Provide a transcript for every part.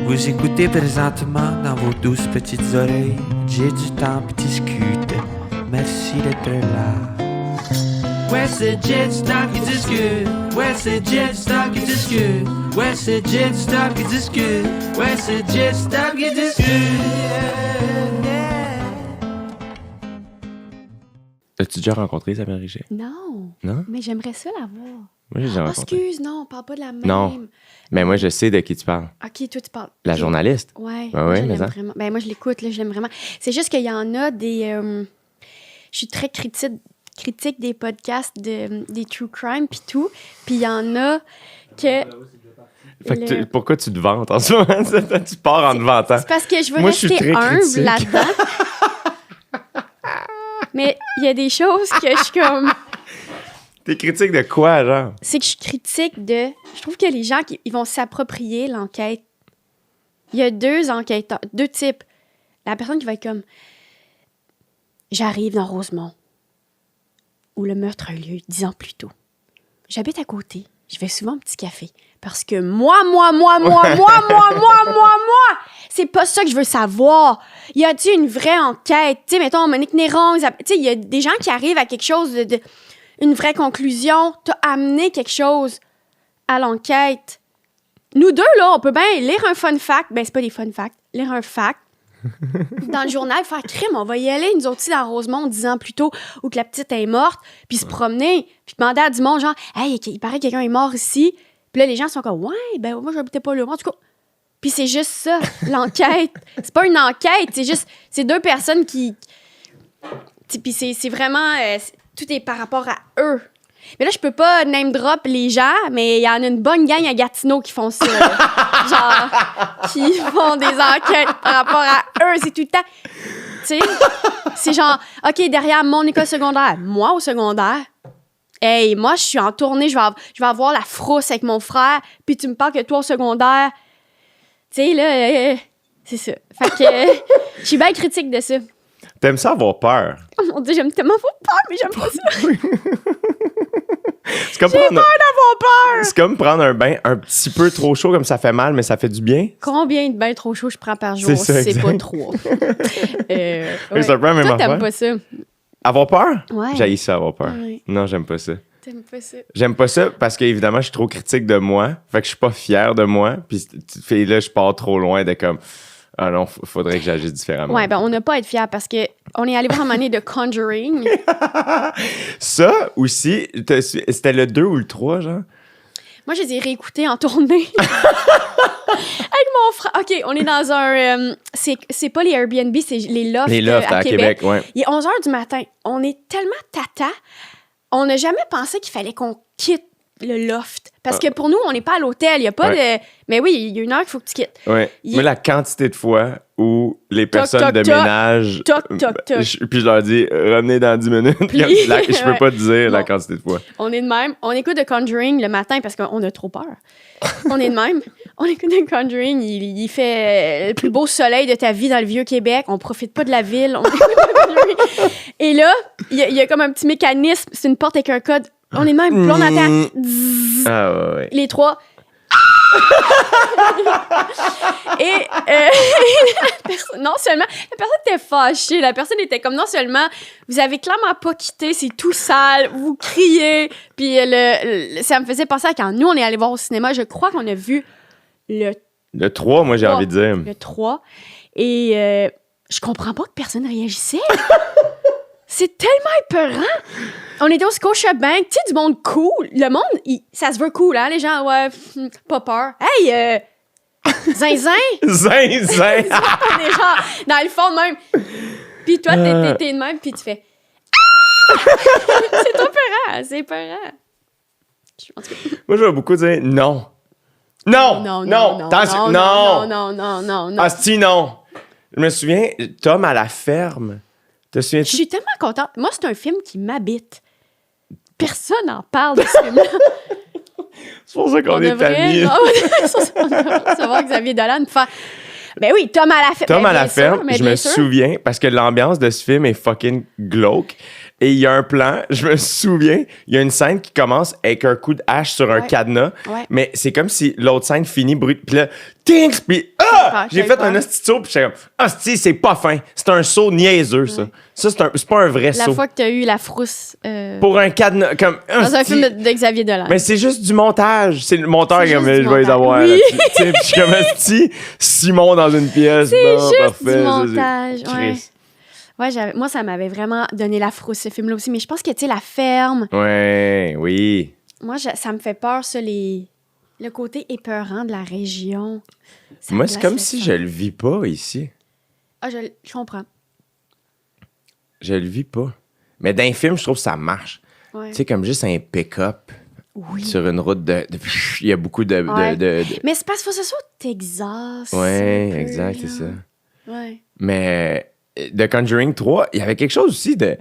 Vous écoutez présentement dans vos douces petites oreilles. J'ai du temps puis discute. Merci d'être là. Ouais, c'est Jet Stop qui discute. Ouais, c'est Jet Stop qui discute. Ouais, c'est Jet Stop qui discute. Ouais, c'est Jet Stop qui discute. As-tu déjà rencontré Isabelle Richer? Non. Non? Mais j'aimerais ça la voir. Moi, j'ai déjà rencontré. Excuse, non, on parle pas de la même. Non. Mais moi, je sais de qui tu parles. OK, toi, tu parles. La Ok. journaliste? Ouais. Ouais, moi, je mais l'aime ça. vraiment. Ben, moi, je l'écoute, là, je l'aime vraiment. C'est juste qu'il y en a des... je suis très critique des podcasts des true crime puis tout. Puis il y en a que... Fait que pourquoi tu te vantes en ce moment? Tu pars en te vantant. C'est parce que je veux Moi, je suis rester très humble critique. là-dedans. Mais il y a des choses que je suis comme... T'es critique de quoi, genre? C'est que je suis critique de... Je trouve que les gens, ils vont s'approprier l'enquête. Il y a deux enquêteurs, deux types. La personne qui va être comme... J'arrive dans Rosemont, où le meurtre a eu lieu 10 ans plus tôt. J'habite à côté. Je vais souvent au petit café. Parce que moi, c'est pas ça que je veux savoir. Y a-t-il une vraie enquête? Tu sais, mettons, Monique Néron, tu sais, il y a des gens qui arrivent à quelque chose une vraie conclusion. T'as amené quelque chose à l'enquête. Nous deux, là, on peut bien lire un fun fact. Ben, c'est pas des fun facts. Lire un fact. Dans le journal, faire crime, on va y aller, nous autres, dans Rosemont, 10 ans plus tôt, où que la petite est morte, puis se promener, puis demander à du monde, genre, hey, il paraît que quelqu'un est mort ici. Puis là, les gens sont comme, ouais, ben, moi, j'habitais pas là. En tout cas, puis c'est juste ça, l'enquête. C'est pas une enquête, c'est juste, c'est deux personnes qui. Puis c'est vraiment. Tout est par rapport à eux. Mais là, je peux pas name drop les gens, mais il y en a une bonne gang à Gatineau qui font ça. Genre, qui font des enquêtes par rapport à eux. C'est tout le temps. Tu sais, c'est genre, OK, derrière mon école secondaire, moi au secondaire, hey, moi, je suis en tournée, je vais avoir la frousse avec mon frère, puis tu me parles que toi au secondaire. Tu sais, là, c'est ça. Fait que je suis bien critique de ça. T'aimes ça avoir peur? Oh mon Dieu, j'aime tellement avoir peur, mais j'aime pas ça. C'est comme J'ai peur d'avoir peur! C'est comme prendre un bain un petit peu trop chaud, comme ça fait mal, mais ça fait du bien. Combien de bains trop chauds je prends par jour? C'est ça, C'est exact. pas trop. Oui, c'est un peu la même Toi, affaire. t'aimes pas ça? Avoir peur? Ouais. J'haïs ça, avoir peur. Ouais. Non, j'aime pas ça. T'aimes pas ça? J'aime pas ça parce qu'évidemment, je suis trop critique de moi. Fait que je suis pas fier de moi. Puis là, je pars trop loin de comme... Ah non, faudrait que j'agisse différemment. Ouais, ben on n'a pas à être fiers parce que on est allé voir un année de Conjuring. Ça aussi, c'était le 2 ou le 3, genre? Moi, je les ai réécoutés en tournée. Avec mon frère. OK, on est dans un... c'est pas les Airbnb, c'est les lofts, Les lofts à Québec. ouais. Il est 11h du matin. On est tellement tata. On n'a jamais pensé qu'il fallait qu'on quitte le loft. Parce que pour nous, on n'est pas à l'hôtel. Il n'y a pas de... Mais oui, il y a une heure qu'il faut que tu quittes. Ouais. Moi, la quantité de fois où les personnes toc, de toc. ménage... Toc, toc, toc. Puis je leur dis, revenez dans 10 minutes. Puis- Je peux Ouais. pas te dire la Bon. quantité de fois. On est de même. On écoute The Conjuring le matin parce qu'on a trop peur. On est de même. On écoute The Conjuring. Il fait le plus beau soleil de ta vie dans le Vieux-Québec. On profite pas de la ville. On écoute The Conjuring. Et là, il y a comme un petit mécanisme. C'est une porte avec un code. On est de même. Puis là, on entend... Zzz. Ah ouais. Les trois. Et non seulement la personne était fâchée, la personne était comme non seulement vous avez clairement pas quitté, c'est tout sale, vous criez, puis ça me faisait penser à quand nous on est allé voir au cinéma, je crois qu'on a vu le Le 3, moi, j'ai envie de dire. 3 et je comprends pas que personne réagissait. C'est tellement épeurant. On était au Scotiabank, tu sais, du monde cool. Le monde, ça se veut cool, hein, les gens, ouais, pas peur. Hey, zinzin! Zinzin! On est genre dans le fond de même. Puis toi, t'es de même, puis tu fais... C'est trop épeurant, c'est épeurant. En tout cas, Moi, je vais beaucoup dire non. Non! Non! Asti, non! Je me souviens, Tom à la ferme. Te Je souviens-tu? suis tellement contente. Moi, c'est un film qui m'habite. Personne n'en parle de ce film-là. C'est pour ça qu'on est amis. On devrait recevoir Xavier Dolan pour faire... Ben oui, Tom à la ferme. Tom Ben, à la bien sûr, ferme, mais je bien me sûr. souviens, parce que l'ambiance de ce film est fucking glauque. Et il y a un plan, je me souviens, il y a une scène qui commence avec un coup de hache sur un Ouais. cadenas. Ouais. Mais c'est comme si l'autre scène finit brut. Puis là, tinks, puis J'ai fait un hostie de saut, puis j'étais comme, hostie, c'est pas fin. C'est un saut niaiseux, ça. Ouais. Ça, c'est pas un vrai La saut. fois que t'as eu la frousse Pour un cadenas, comme, dans un hostie. film de Xavier Dolan. Mais c'est juste du montage. C'est le monteur C'est qui est comme, juste je du vais les montage. avoir. Oui. là. Tu sais, puis je suis comme, hostie, Simon dans une pièce. C'est bon, juste parfait, du ça, montage, c'est- ouais. Christ. Ouais, moi, ça m'avait vraiment donné la frousse, ce film-là aussi. Mais je pense que, tu sais, la ferme, Ouais, oui. moi, ça me fait peur, ça, le côté épeurant de la région. Ça Moi, me c'est glace comme le si sang. je le vis pas ici. Ah, je comprends. Je le vis pas. Mais dans les films, je trouve que ça marche. Ouais. Tu sais, comme juste un pick-up Oui. sur une route il y a beaucoup de... Ouais. de- Mais c'est parce qu'il faut que ce soit au Texas. Ouais, un peu, exact, c'est là. ça. Ouais. Mais The Conjuring 3, il y avait quelque chose aussi de...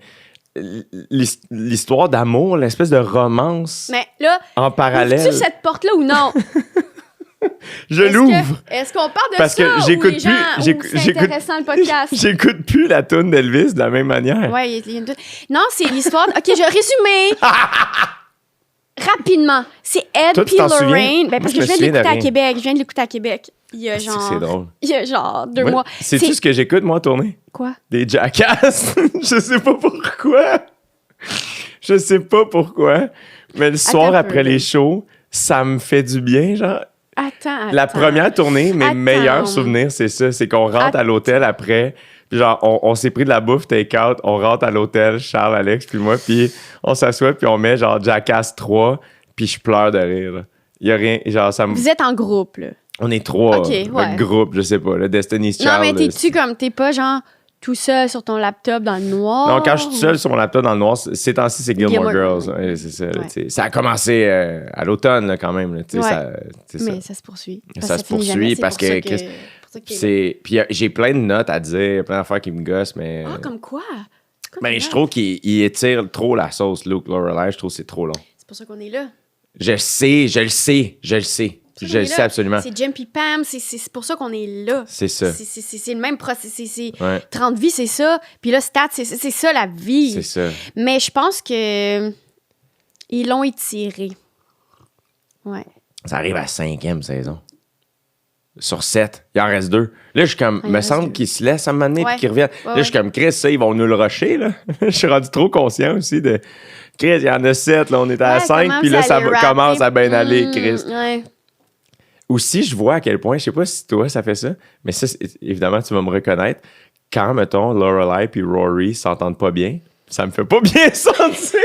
L'histoire d'amour, l'espèce de romance Mais là, en parallèle. ouvres-tu cette porte-là ou non? Je Est-ce l'ouvre! que- Est-ce qu'on parle de Parce ça que ou j'écoute les gens, plus- ou j'écoute- c'est j'écoute- intéressant le podcast? J'écoute plus la tune d'Elvis de la même manière. Ouais, il y a une... Non, c'est l'histoire... OK, je vais résumer. Rapidement. C'est Ed Toi, tu P. t'en souviens? Lorraine. Ben, Moi, parce je que me je viens de souviens de l'écouter à rien. Québec. Je viens de l'écouter à Québec. Il y a C'est que genre... c'est drôle. Il y a genre 2 Ouais. mois. Sais-tu C'est- ce que j'écoute, moi, en tournée? Quoi? Des Jackass. Je sais pas pourquoi. Je sais pas pourquoi. Mais le soir, un peu, après là. les shows, ça me fait du bien, genre. Attends. La première tournée, mes Attends. meilleurs souvenirs, c'est ça. C'est qu'on rentre à l'hôtel après. Puis genre, on s'est pris de la bouffe take-out. On rentre à l'hôtel, Charles, Alex, puis moi. Puis on s'assoit, puis on met genre Jackass 3. Puis je pleure de rire. Là. Il y a rien. Genre, ça me... Vous êtes en groupe, là. On est 3. Ok, ouais. Le groupe, je sais pas. Le Destiny's Child. Non, mais là, t'es-tu comme... T'es pas genre tout seul sur ton laptop dans le noir? Non, quand je suis tout seul sur mon laptop dans le noir, ces temps-ci, c'est Gilmore Gilmore Girls. Ouais, c'est ça, là, Ouais. tu sais. Ça a commencé à l'automne, là, quand même. Là, tu sais, Ouais. c'est Mais ça. ça se poursuit. Ça Parce se que finit poursuit jamais, c'est parce pour ça que Chris- pour ça que- Puis j'ai plein de notes à dire, plein d'affaires qui me gossent, mais... Ah, comme quoi? Ben, je trouve qu'il étire trop la sauce, Luke Lorelai. Je trouve que c'est trop long. C'est pour ça qu'on est là. Je le sais. Je le On est sais là. absolument. C'est Jim puis Pam, c'est pour ça qu'on est là. C'est ça. C'est le même processus. C'est Ouais, 30 vies, c'est ça. Puis là, Stats, c'est ça la vie. c'est ça. Mais je pense que ils l'ont étiré. Ouais. Ça arrive à 5e saison. Sur 7. Il en reste 2. Là, je suis comme... il en me reste semble 2. qu'ils se laissent à un moment donné Ouais. puis qu'ils reviennent. Ouais, Là, je suis comme, Chris, ça, ils vont nous le rusher, là. Je suis rendu trop conscient aussi de... Chris, il y en a 7, là, on est à Ouais, 5, comment puis là, ça allait rapper? commence à bien aller, Chris. Ouais. Aussi, je vois à quel point, je sais pas si toi, ça fait ça, mais ça, évidemment, tu vas me reconnaître. Quand, mettons, Lorelai puis Rory s'entendent pas bien, ça me fait pas bien sentir.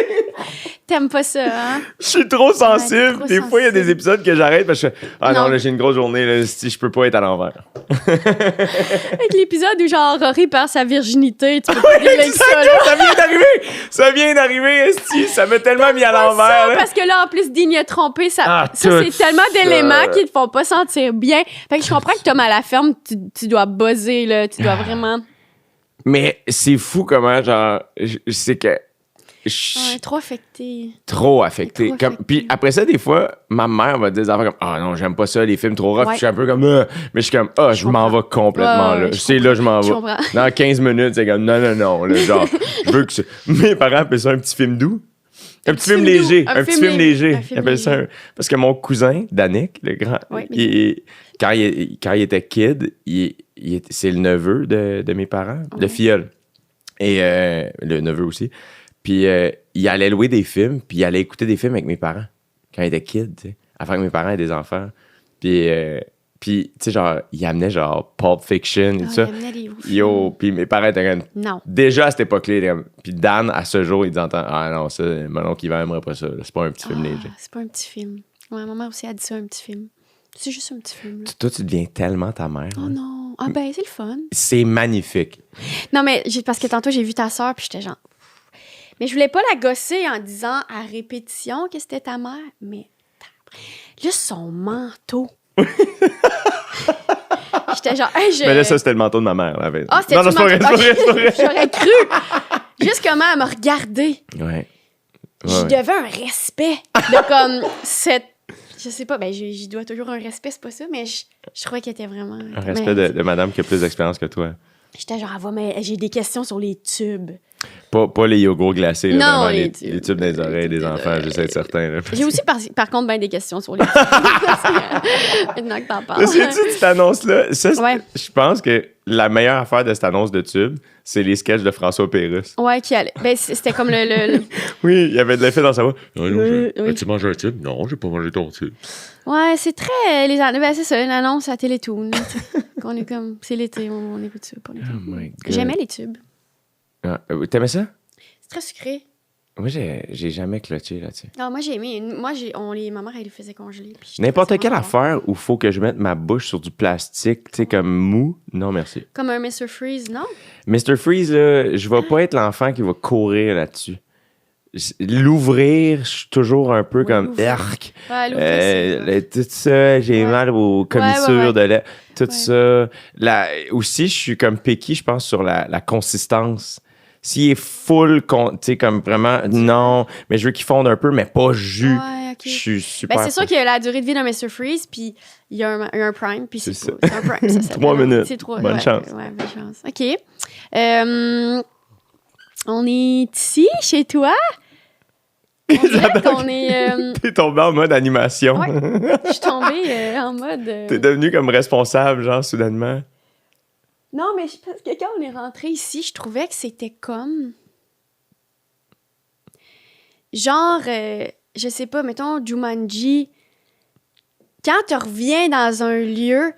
T'aimes pas ça, hein? Je suis trop sensible. trop Des fois, il y a des sensible. épisodes que j'arrête parce que je fais, ah non, Non. là, j'ai une grosse journée, là, si je peux pas être à l'envers. Avec l'épisode où genre Rory perd sa virginité, tu peux pas dealer avec ça, là. Ça vient d'arriver! Ça vient d'arriver, esti! Ça m'a tellement mis à Pas l'envers, ça, là. parce que là, en plus, Dean a trompé. Ça, Ah, ça tout c'est tellement ça. d'éléments qui te font pas sentir bien. Fait que je comprends que Tom à la ferme, tu dois buzzer, là. Tu dois vraiment... Mais c'est fou comment, genre, c'est que je suis Ouais, trop affecté. trop affecté. Trop Comme, affecté. puis après ça, des fois, ma mère va dire des affaires comme, ah non, j'aime pas ça, les films trop rough. Ouais. Je suis un peu comme, mais je suis comme, ah, je m'en comprends. vais complètement Ouais, là. ouais, Je sais, là, je m'en Je vais. comprends. Dans 15 minutes, c'est comme, non, là, genre, je veux que mes parents appellent ça un petit film doux. Un petit film film doux. léger. Un Un petit film film léger. léger. Un film Ils appellent ça léger. parce que mon cousin, Danick, le grand, Ouais, mais quand il était kid, c'est le neveu de mes parents, de Ouais. filleul. Et le neveu aussi. Puis il allait louer des films, puis il allait écouter des films avec mes parents quand il était kid, tu sais, avant que mes parents aient des enfants. Puis tu sais, genre, il amenait genre Pulp Fiction et Ah, tout ça. il amenait les ouf. Yo, puis mes parents étaient comme... Non. Déjà à cette époque-là, il était comme... Puis Dan, à ce jour, il dit entend, ah non, ça, mon oncle Yvan aimerait pas ça. là. C'est pas un petit film Ah, léger. c'est pas un petit film. Ouais, ma mère aussi a dit ça, un petit film. C'est juste un petit film, là. Toi, tu deviens tellement ta mère. Oh hein. non. Ah ben, c'est le fun. C'est magnifique. Non, mais parce que tantôt, j'ai vu ta sœur, puis j'étais genre... Mais je voulais pas la gosser en disant à répétition que c'était ta mère, mais... Juste son manteau. J'étais genre... Hey, Mais là, ça, c'était le manteau de ma mère. Là, Ah, c'était non, c'est pas vrai, c'est pas vrai, c'est pas vrai. J'aurais cru. Juste comment elle m'a regardé. Ouais. J'y Ouais. devais un respect de comme cette... Je sais pas, ben j'y dois toujours un respect, c'est pas ça, mais je trouvais qu'elle était vraiment... Un respect de madame qui a plus d'expérience que toi. J'étais genre, mais j'ai des questions sur les tubes. Pas les yogourts glacés, là, Non, vraiment, les les tubes. tubes dans les oreilles des enfants, je sais être certain. Là. J'ai aussi, par contre, bien des questions sur les maintenant que t'en parles. Sais-tu cette annonce-là? Ça, Ouais. je pense que la meilleure affaire de cette annonce de tube, c'est les sketchs de François Pérusse. Ouais, qui allait. Ben, c'était comme le... Oui, il y avait de l'effet dans sa voix. Non, Oui. as-tu mangé un tube? Non, j'ai pas mangé ton tube. Ouais, c'est très... Ben, c'est ça, une annonce à Télétoon. là, tu sais. Qu'on est comme... C'est l'été, on écoute ça. Oh my God. J'aimais les tubes. Ah, t'aimais ça? C'est très sucré. Moi, j'ai jamais clutché là-dessus. Non, moi, j'ai aimé. Moi, ma mère, elle les faisait congeler. puis je N'importe trouvais ça quelle vraiment bon. affaire où il faut que je mette ma bouche sur du plastique, tu sais, comme mou, non merci. Comme un Mr. Freeze, non? Mr. Freeze, là, je vais pas être l'enfant qui va courir là-dessus. L'ouvrir, je suis toujours un peu Ouais, comme l'ouvrir. arc. Ouais, l'ouvrir, Tout ça, j'ai Ouais. mal aux commissures ouais. de lait. Tout Ouais. ça. Aussi, je suis comme picky, je pense, sur la consistance. S'il est full, tu sais, comme vraiment, non, mais je veux qu'il fonde un peu, mais pas jus. Ouais, ok. Je suis super. Ben, c'est sûr qu'il y a la durée de vie d'un Mr. Freeze, puis il y a un prime, puis c'est C'est pas- c'est un prime. Ça s'appelle. 3 minutes. C'est 3. Bonne chance. Ouais, bonne chance. OK. On est ici, chez toi. On dirait qu'on est... T'es tombé en mode animation. Ouais. Je suis tombée en mode... T'es devenu comme responsable, genre, soudainement. Non, mais parce que quand on est rentré ici, je trouvais que c'était comme... Genre, je sais pas, mettons, Jumanji. Quand tu reviens dans un lieu,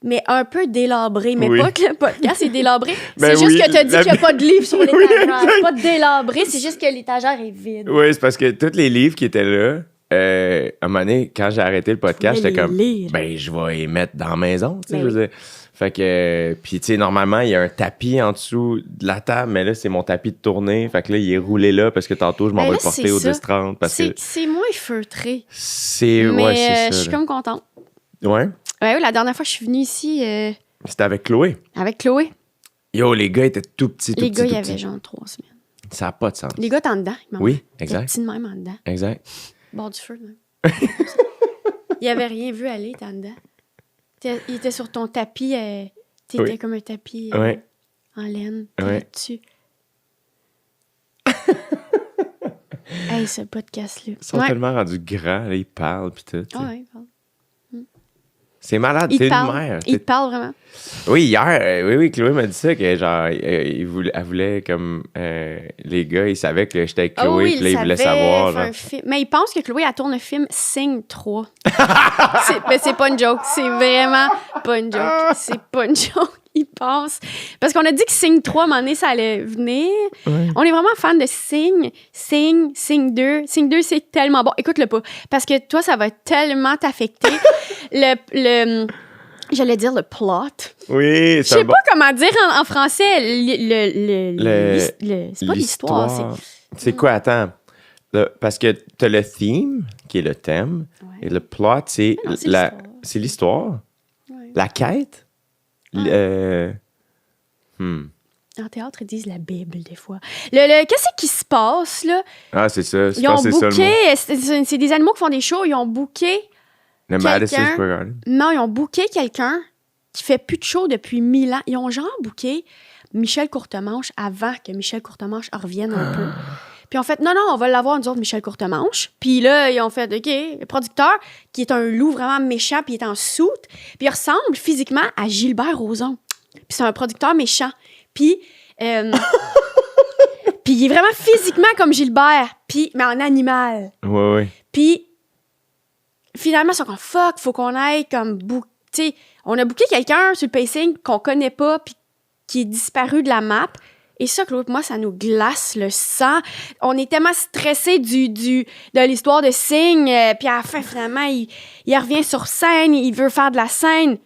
mais un peu délabré, mais Oui. pas que le podcast est délabré. Ben c'est juste oui, que tu as dit la- qu'il n'y a pas de livre sur Oui, l'étagère. exact. Pas de délabré, c'est juste que l'étagère est vide. Oui, c'est parce que tous les livres qui étaient là, à un moment donné, quand j'ai arrêté le podcast, Mais j'étais les comme, lire. ben, je vais les mettre dans la maison, tu sais, Ben je veux dire. Fait que, puis tu sais, normalement, il y a un tapis en dessous de la table, mais là, c'est mon tapis de tournée. Fait que là, il est roulé là parce que tantôt, je m'en Ben vais là, le porter c'est au ça. 10-30 parce que C'est moins feutré. c'est, Mais ouais, c'est je ça. suis là. comme contente. Ouais, Ouais, la dernière fois que je suis venue ici c'était avec Chloé. avec Chloé, Yo, les gars étaient tout petits, tout les petits, gars, il y tout avait petits. genre 3 semaines. Ça n'a pas de sens. Les gars, t'es en dedans. ils m'ont- Oui, T'es exact, petit de même en dedans. exact. Bord du feu, là. Il avait rien vu aller, t'es en dedans. Il était sur ton tapis. T'étais Oui. comme un tapis Ouais. en laine. Ouais. Dessus. Hey, ce podcast-là. Ils sont Ouais. tellement rendus grands, là, ils parlent pis tout. tu sais. Ouais, il parle. C'est malade, Il t'es te une parle. mère. Il te parle vraiment. Oui, hier, oui, Chloé m'a dit ça, que genre, elle voulait comme, les gars, ils savaient que j'étais avec Ah Chloé, oui, puis là, ils voulaient savait savoir, faire genre. un film. Mais il pense que Chloé, elle tourne le film Sing 3. Mais c'est pas une joke. C'est vraiment pas une joke. C'est pas une joke. Il pense. Parce qu'on a dit que Sing 3, à un moment donné, ça allait venir. Ouais. On est vraiment fan de Sing. Sing 2. Sing 2, c'est tellement bon. Écoute-le pas. Parce que toi, ça va tellement t'affecter. J'allais dire le plot. Oui, Je c'est sais un bon. pas comment dire en français. C'est pas l'histoire. C'est quoi, attends? Parce que t'as le theme, qui est le thème, Ouais. et le plot, c'est Non, c'est l'histoire. c'est l'histoire. Ouais. La quête. En théâtre, ils disent la Bible, des fois. Qu'est-ce qui se passe, là? Ah, c'est ça. Je Ils ont pense que c'est ça le mot. booké... C'est des animaux qui font des shows. Ils ont booké... Le quelqu'un- Madison Square Garden. Non, ils ont booké quelqu'un qui fait plus de show depuis 1000 ans. Ils ont genre booké Michel Courtemanche avant que Michel Courtemanche revienne un peu. Puis en fait, non, on va l'avoir, nous autres, Michel Courtemanche. Puis là, ils ont fait, OK, le producteur, qui est un loup vraiment méchant, puis il est en soute, puis il ressemble physiquement à Gilbert Rozon. Puis c'est un producteur méchant. Puis, puis il est vraiment physiquement comme Gilbert, puis, mais en animal. Ouais, ouais. Puis, finalement, ils sont comme fuck, faut qu'on aille comme tu sais, on a booké quelqu'un sur le pacing qu'on connaît pas, puis qui est disparu de la map. Et ça, Claude, moi, ça nous glace le sang. On est tellement stressés de l'histoire de Sing, puis à la fin, finalement, il revient sur scène, il veut faire de la scène.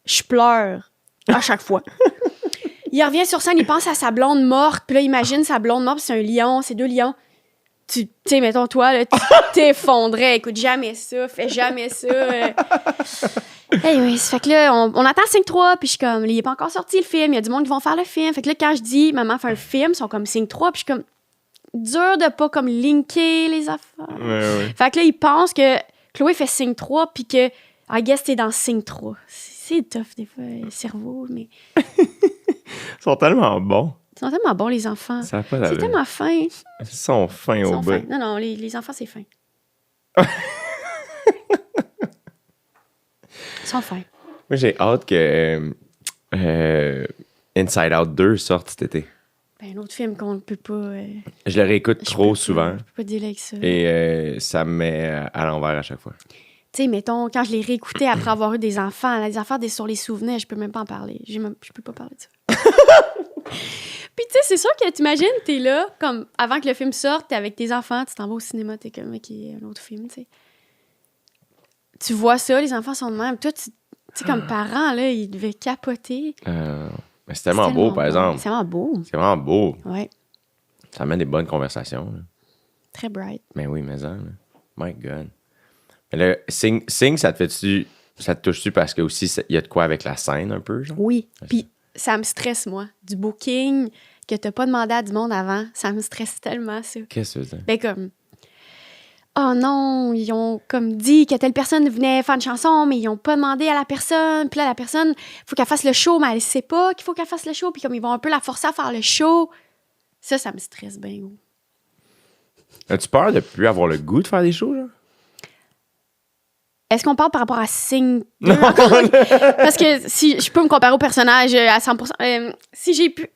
Je pleure à chaque fois. Il revient sur scène, il pense à sa blonde morte, puis là, imagine sa blonde morte, puis c'est un lion, c'est 2 lions. Tu sais, mettons, toi, là, tu t'effondrais. Écoute, jamais ça, fais jamais ça. Hey, ça fait que là, on attend 5-3, puis je suis comme, il est pas encore sorti le film, il y a du monde qui vont faire le film. Fait que là, quand je dis, maman fait un film, ils sont comme 5-3, puis je suis comme, dur de pas comme linker les affaires. Ouais, ouais. Fait que là, ils pensent que Chloé fait signe 3, puis que, I guess, t'es dans signe 3. C'est tough, des fois, le cerveau, mais Ils sont tellement bons. Ils sont tellement bons, les enfants. Ça a pas C'est d'allure. tellement fin. Ils Ils sont fins au sont bout. fins. Non, les enfants, c'est fin. Ils sont fins. Moi, j'ai hâte que Inside Out 2 sorte cet été. Ben, un autre film qu'on ne peut pas... Je le réécoute je trop peux souvent Je peux pas dealer avec ça. et ça me met à l'envers à chaque fois. Tu sais, mettons, quand je l'ai réécouté après avoir eu des enfants, là, des affaires sur les souvenirs, je peux même pas en parler. Je peux pas parler de ça. Puis, tu sais, c'est sûr que t'imagines, t'es là, comme avant que le film sorte, t'es avec tes enfants, tu t'en vas au cinéma, t'es comme, OK, un autre film, tu sais. Tu vois ça, les enfants sont de même. Toi, tu sais, comme parent, là, ils devaient capoter. Mais c'est tellement beau, par exemple. C'est tellement beau. C'est vraiment beau. Ouais, Ça amène des bonnes conversations. Là. très bright. Mais oui, mais ça. My God. Mais là, Sing, ça te fait-tu... Ça te touche-tu parce que aussi, il y a de quoi avec la scène un peu, genre? Oui, puis ça me stresse, moi. Du booking que t'as pas demandé à du monde avant, ça me stresse tellement, ça. Qu'est-ce que c'est? Ben comme, oh non, ils ont comme dit que telle personne venait faire une chanson, mais ils ont pas demandé à la personne. Puis là, la personne, faut qu'elle fasse le show, mais elle sait pas qu'il faut qu'elle fasse le show. Puis comme ils vont un peu la forcer à faire le show. Ça me stresse bien. As-tu peur de plus avoir le goût de faire des shows, genre? Est-ce qu'on parle par rapport à Sing 2? Parce que si je peux me comparer au personnage à 100%, si j'ai pu...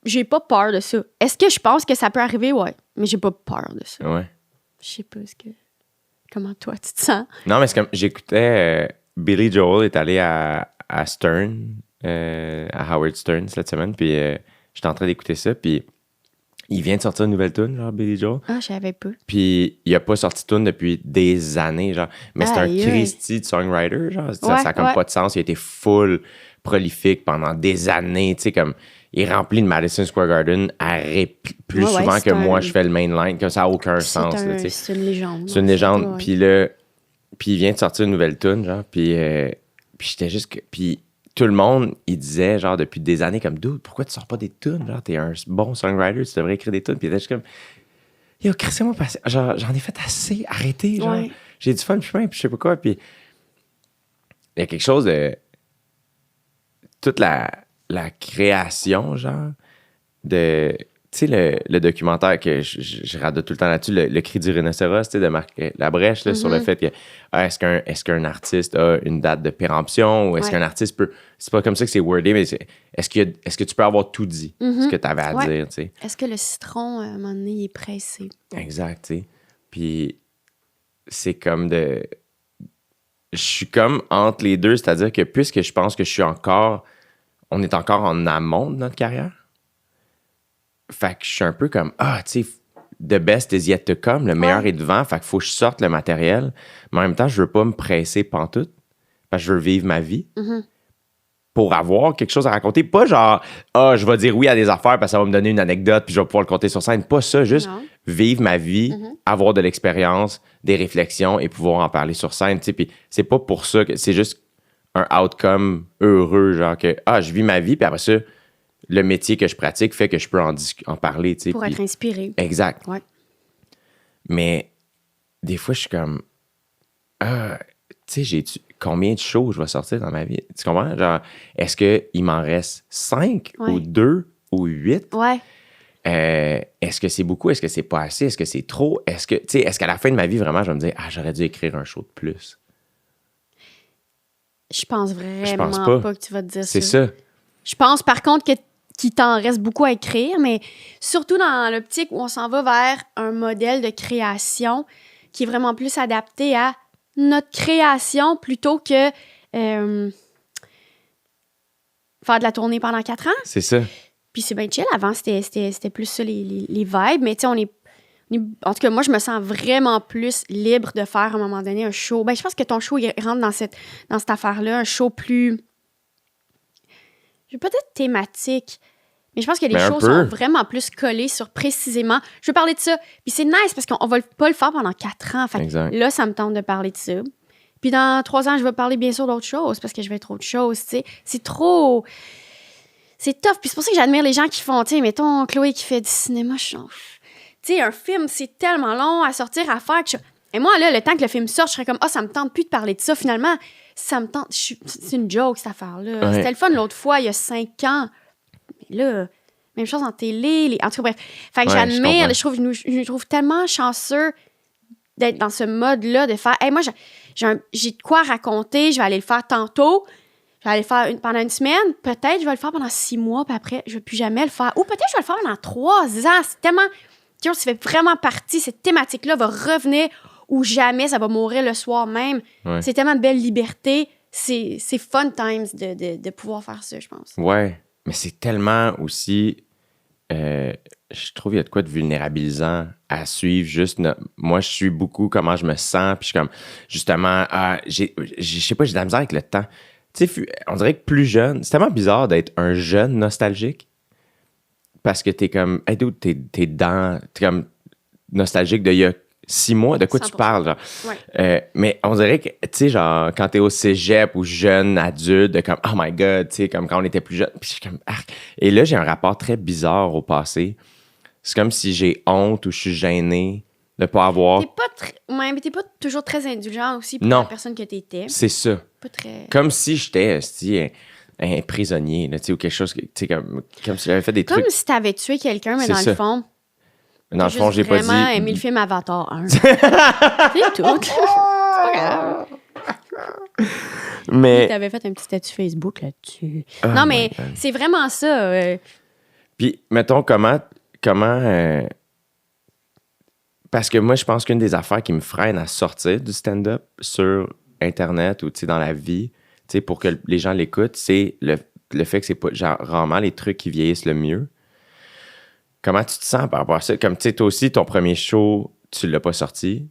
J'ai pas peur de ça. Est-ce que je pense que ça peut arriver? Ouais. Mais j'ai pas peur de ça. Ouais. Je sais pas comment toi tu te sens. Non, mais c'est comme... J'écoutais... Billy Joel est allé à Stern, à Howard Stern cette semaine, puis j'étais en train d'écouter ça, puis il vient de sortir une nouvelle tune, genre, Billy Joel. Ah, je savais pas. Puis il a pas sorti de tune depuis des années, genre. Mais c'est un Aïe, aïe. Christy de songwriter, genre. Ça Ouais, a comme ouais. pas de sens. Il a été full prolifique pendant des années, tu sais, comme... Il remplit le Madison Square Garden plus Ouais, ouais, souvent c'est que un- moi, je fais le mainline, que ça a aucun sens, là, tu sais. C'est une légende. C'est une en fait, légende. ouais. Puis là, puis il vient de sortir une nouvelle tune, genre. Puis j'étais juste... Puis tout le monde, il disait, genre, depuis des années, comme, dude, pourquoi tu sors pas des tunes? Genre, t'es un bon songwriter, tu devrais écrire des tunes. Puis il était juste comme, yo, Christian, moi, genre, j'en ai fait assez, arrêtez, genre. Ouais. J'ai du fun, puis je sais pas quoi. Puis il y a quelque chose de... Toute la création, genre, de... Tu sais, le documentaire que je radote tout le temps là-dessus, le cri du rhinocéros, tu sais, de Marc Labrèche, là, sur le fait que est-ce qu'un artiste a une date de péremption ou est-ce Ouais. qu'un artiste peut... C'est pas comme ça que c'est wordé, mais est-ce que tu peux avoir tout dit, ce que tu avais à Ouais. dire, tu sais? Est-ce que le citron, à un moment donné, il est pressé? Exact, tu sais. Puis c'est comme de... Je suis comme entre les deux, c'est-à-dire que puisque je pense que on est encore en amont de notre carrière, fait que je suis un peu comme, tu sais, the best is yet to come, le meilleur est devant, fait qu'il faut que je sorte le matériel, mais en même temps, je veux pas me presser pantoute, parce que je veux vivre ma vie pour avoir quelque chose à raconter. Pas genre, je vais dire oui à des affaires parce que ça va me donner une anecdote puis je vais pouvoir le compter sur scène. Pas ça, juste Non. vivre ma vie, avoir de l'expérience, des réflexions et pouvoir en parler sur scène, tu sais. Puis c'est pas pour ça que c'est juste un outcome heureux, genre que, je vis ma vie, puis après ça, le métier que je pratique fait que je peux en parler, tu sais. Pour puis- être inspiré. Exact. Ouais. Mais des fois, je suis comme, tu sais, combien de shows je vais sortir dans ma vie? Tu comprends? Genre, est-ce qu'il m'en reste 5 Ouais. ou 2 ou 8? Ouais. Est-ce que c'est beaucoup? Est-ce que c'est pas assez? Est-ce que c'est trop? Est-ce qu'à la fin de ma vie, vraiment, je vais me dire, j'aurais dû écrire un show de plus? Je pense vraiment pense pas. que tu vas te dire C'est ça. ça. Je pense par contre qu'il t'en reste beaucoup à écrire, mais surtout dans l'optique où on s'en va vers un modèle de création qui est vraiment plus adapté à notre création plutôt que faire de la tournée pendant 4 ans. C'est ça. Puis c'est bien chill. Avant, c'était plus ça, les vibes. Mais tu sais, on est... En tout cas, moi, je me sens vraiment plus libre de faire, à un moment donné, un show. Ben, je pense que ton show, il rentre dans cette affaire-là. Un show plus... peut-être thématique. Mais je pense que les Mais un shows peu. sont vraiment plus collés sur précisément... Je veux parler de ça. Puis c'est nice parce qu'on va pas le faire pendant 4 ans. Fait que Exact. là, ça me tente de parler de ça. Puis dans 3 ans, je vais parler bien sûr d'autres choses parce que je vais être autre chose, tu sais. C'est trop... C'est tough. Puis c'est pour ça que j'admire les gens qui font, tu sais, mettons, Chloé qui fait du cinéma, je suis genre... Tu sais, un film, c'est tellement long à sortir, à faire. Et moi, là, le temps que le film sorte, je serais comme, ça me tente plus de parler de ça. Finalement, ça me tente... C'est une joke, cette affaire-là. Ouais. C'était le fun l'autre fois, il y a 5 ans. Mais là, même chose en télé. En tout cas, bref. Fait que Ouais, j'admire, je comprends. je nous trouve tellement chanceux d'être dans ce mode-là, de faire, hey, moi, j'ai de quoi raconter, je vais aller le faire tantôt. Je vais aller le faire pendant une semaine. Peut-être je vais le faire pendant 6 mois, puis après, je ne vais plus jamais le faire. Ou peut-être je vais le faire pendant 3 ans. C'est tellement... Ça fait vraiment partie, cette thématique-là va revenir ou jamais ça va mourir le soir même. Ouais. C'est tellement de belle liberté. C'est fun times de pouvoir faire ça, je pense. Ouais, mais c'est tellement aussi... je trouve qu'il y a de quoi de vulnérabilisant à suivre. Juste, moi, je suis beaucoup comment je me sens, puis je suis comme, justement, je sais pas, j'ai de la misère avec le temps. Tu sais, on dirait que plus jeune, c'est tellement bizarre d'être un jeune nostalgique, parce que t'es comme, hey, dude, t'es comme nostalgique d'il y a 6 mois, de quoi 100%. tu parles, genre. Ouais. Mais on dirait que, tu sais, genre, quand t'es au cégep ou jeune adulte, de comme, oh my god, tu sais, comme quand on était plus jeune, puis je suis comme, arc. Et là, j'ai un rapport très bizarre au passé. C'est comme si j'ai honte ou je suis gêné de pas avoir. Mais t'es pas toujours très indulgent aussi pour Non. la personne que t'étais. C'est ça. Pas très... Comme si j'étais un prisonnier, là, tu sais, ou quelque chose, tu sais, comme si j'avais fait des Comme trucs. si t'avais tué quelqu'un, mais C'est dans ça. le fond, Dans le fond, j'ai pas dit. vraiment aimé le film Avatar 1. C'est tout. C'est pas grave. Mais. T'avais fait un petit statut Facebook là-dessus. Oh non, my mais God. c'est vraiment ça. Puis, mettons, comment parce que moi, je pense qu'une des affaires qui me freine à sortir du stand-up sur Internet ou, tu sais, dans la vie, tu sais, pour que les gens l'écoutent, c'est le fait que c'est pas, genre, rarement les trucs qui vieillissent le mieux. Comment tu te sens par rapport à ça? Comme, tu sais, toi aussi, ton premier show, tu l'as pas sorti.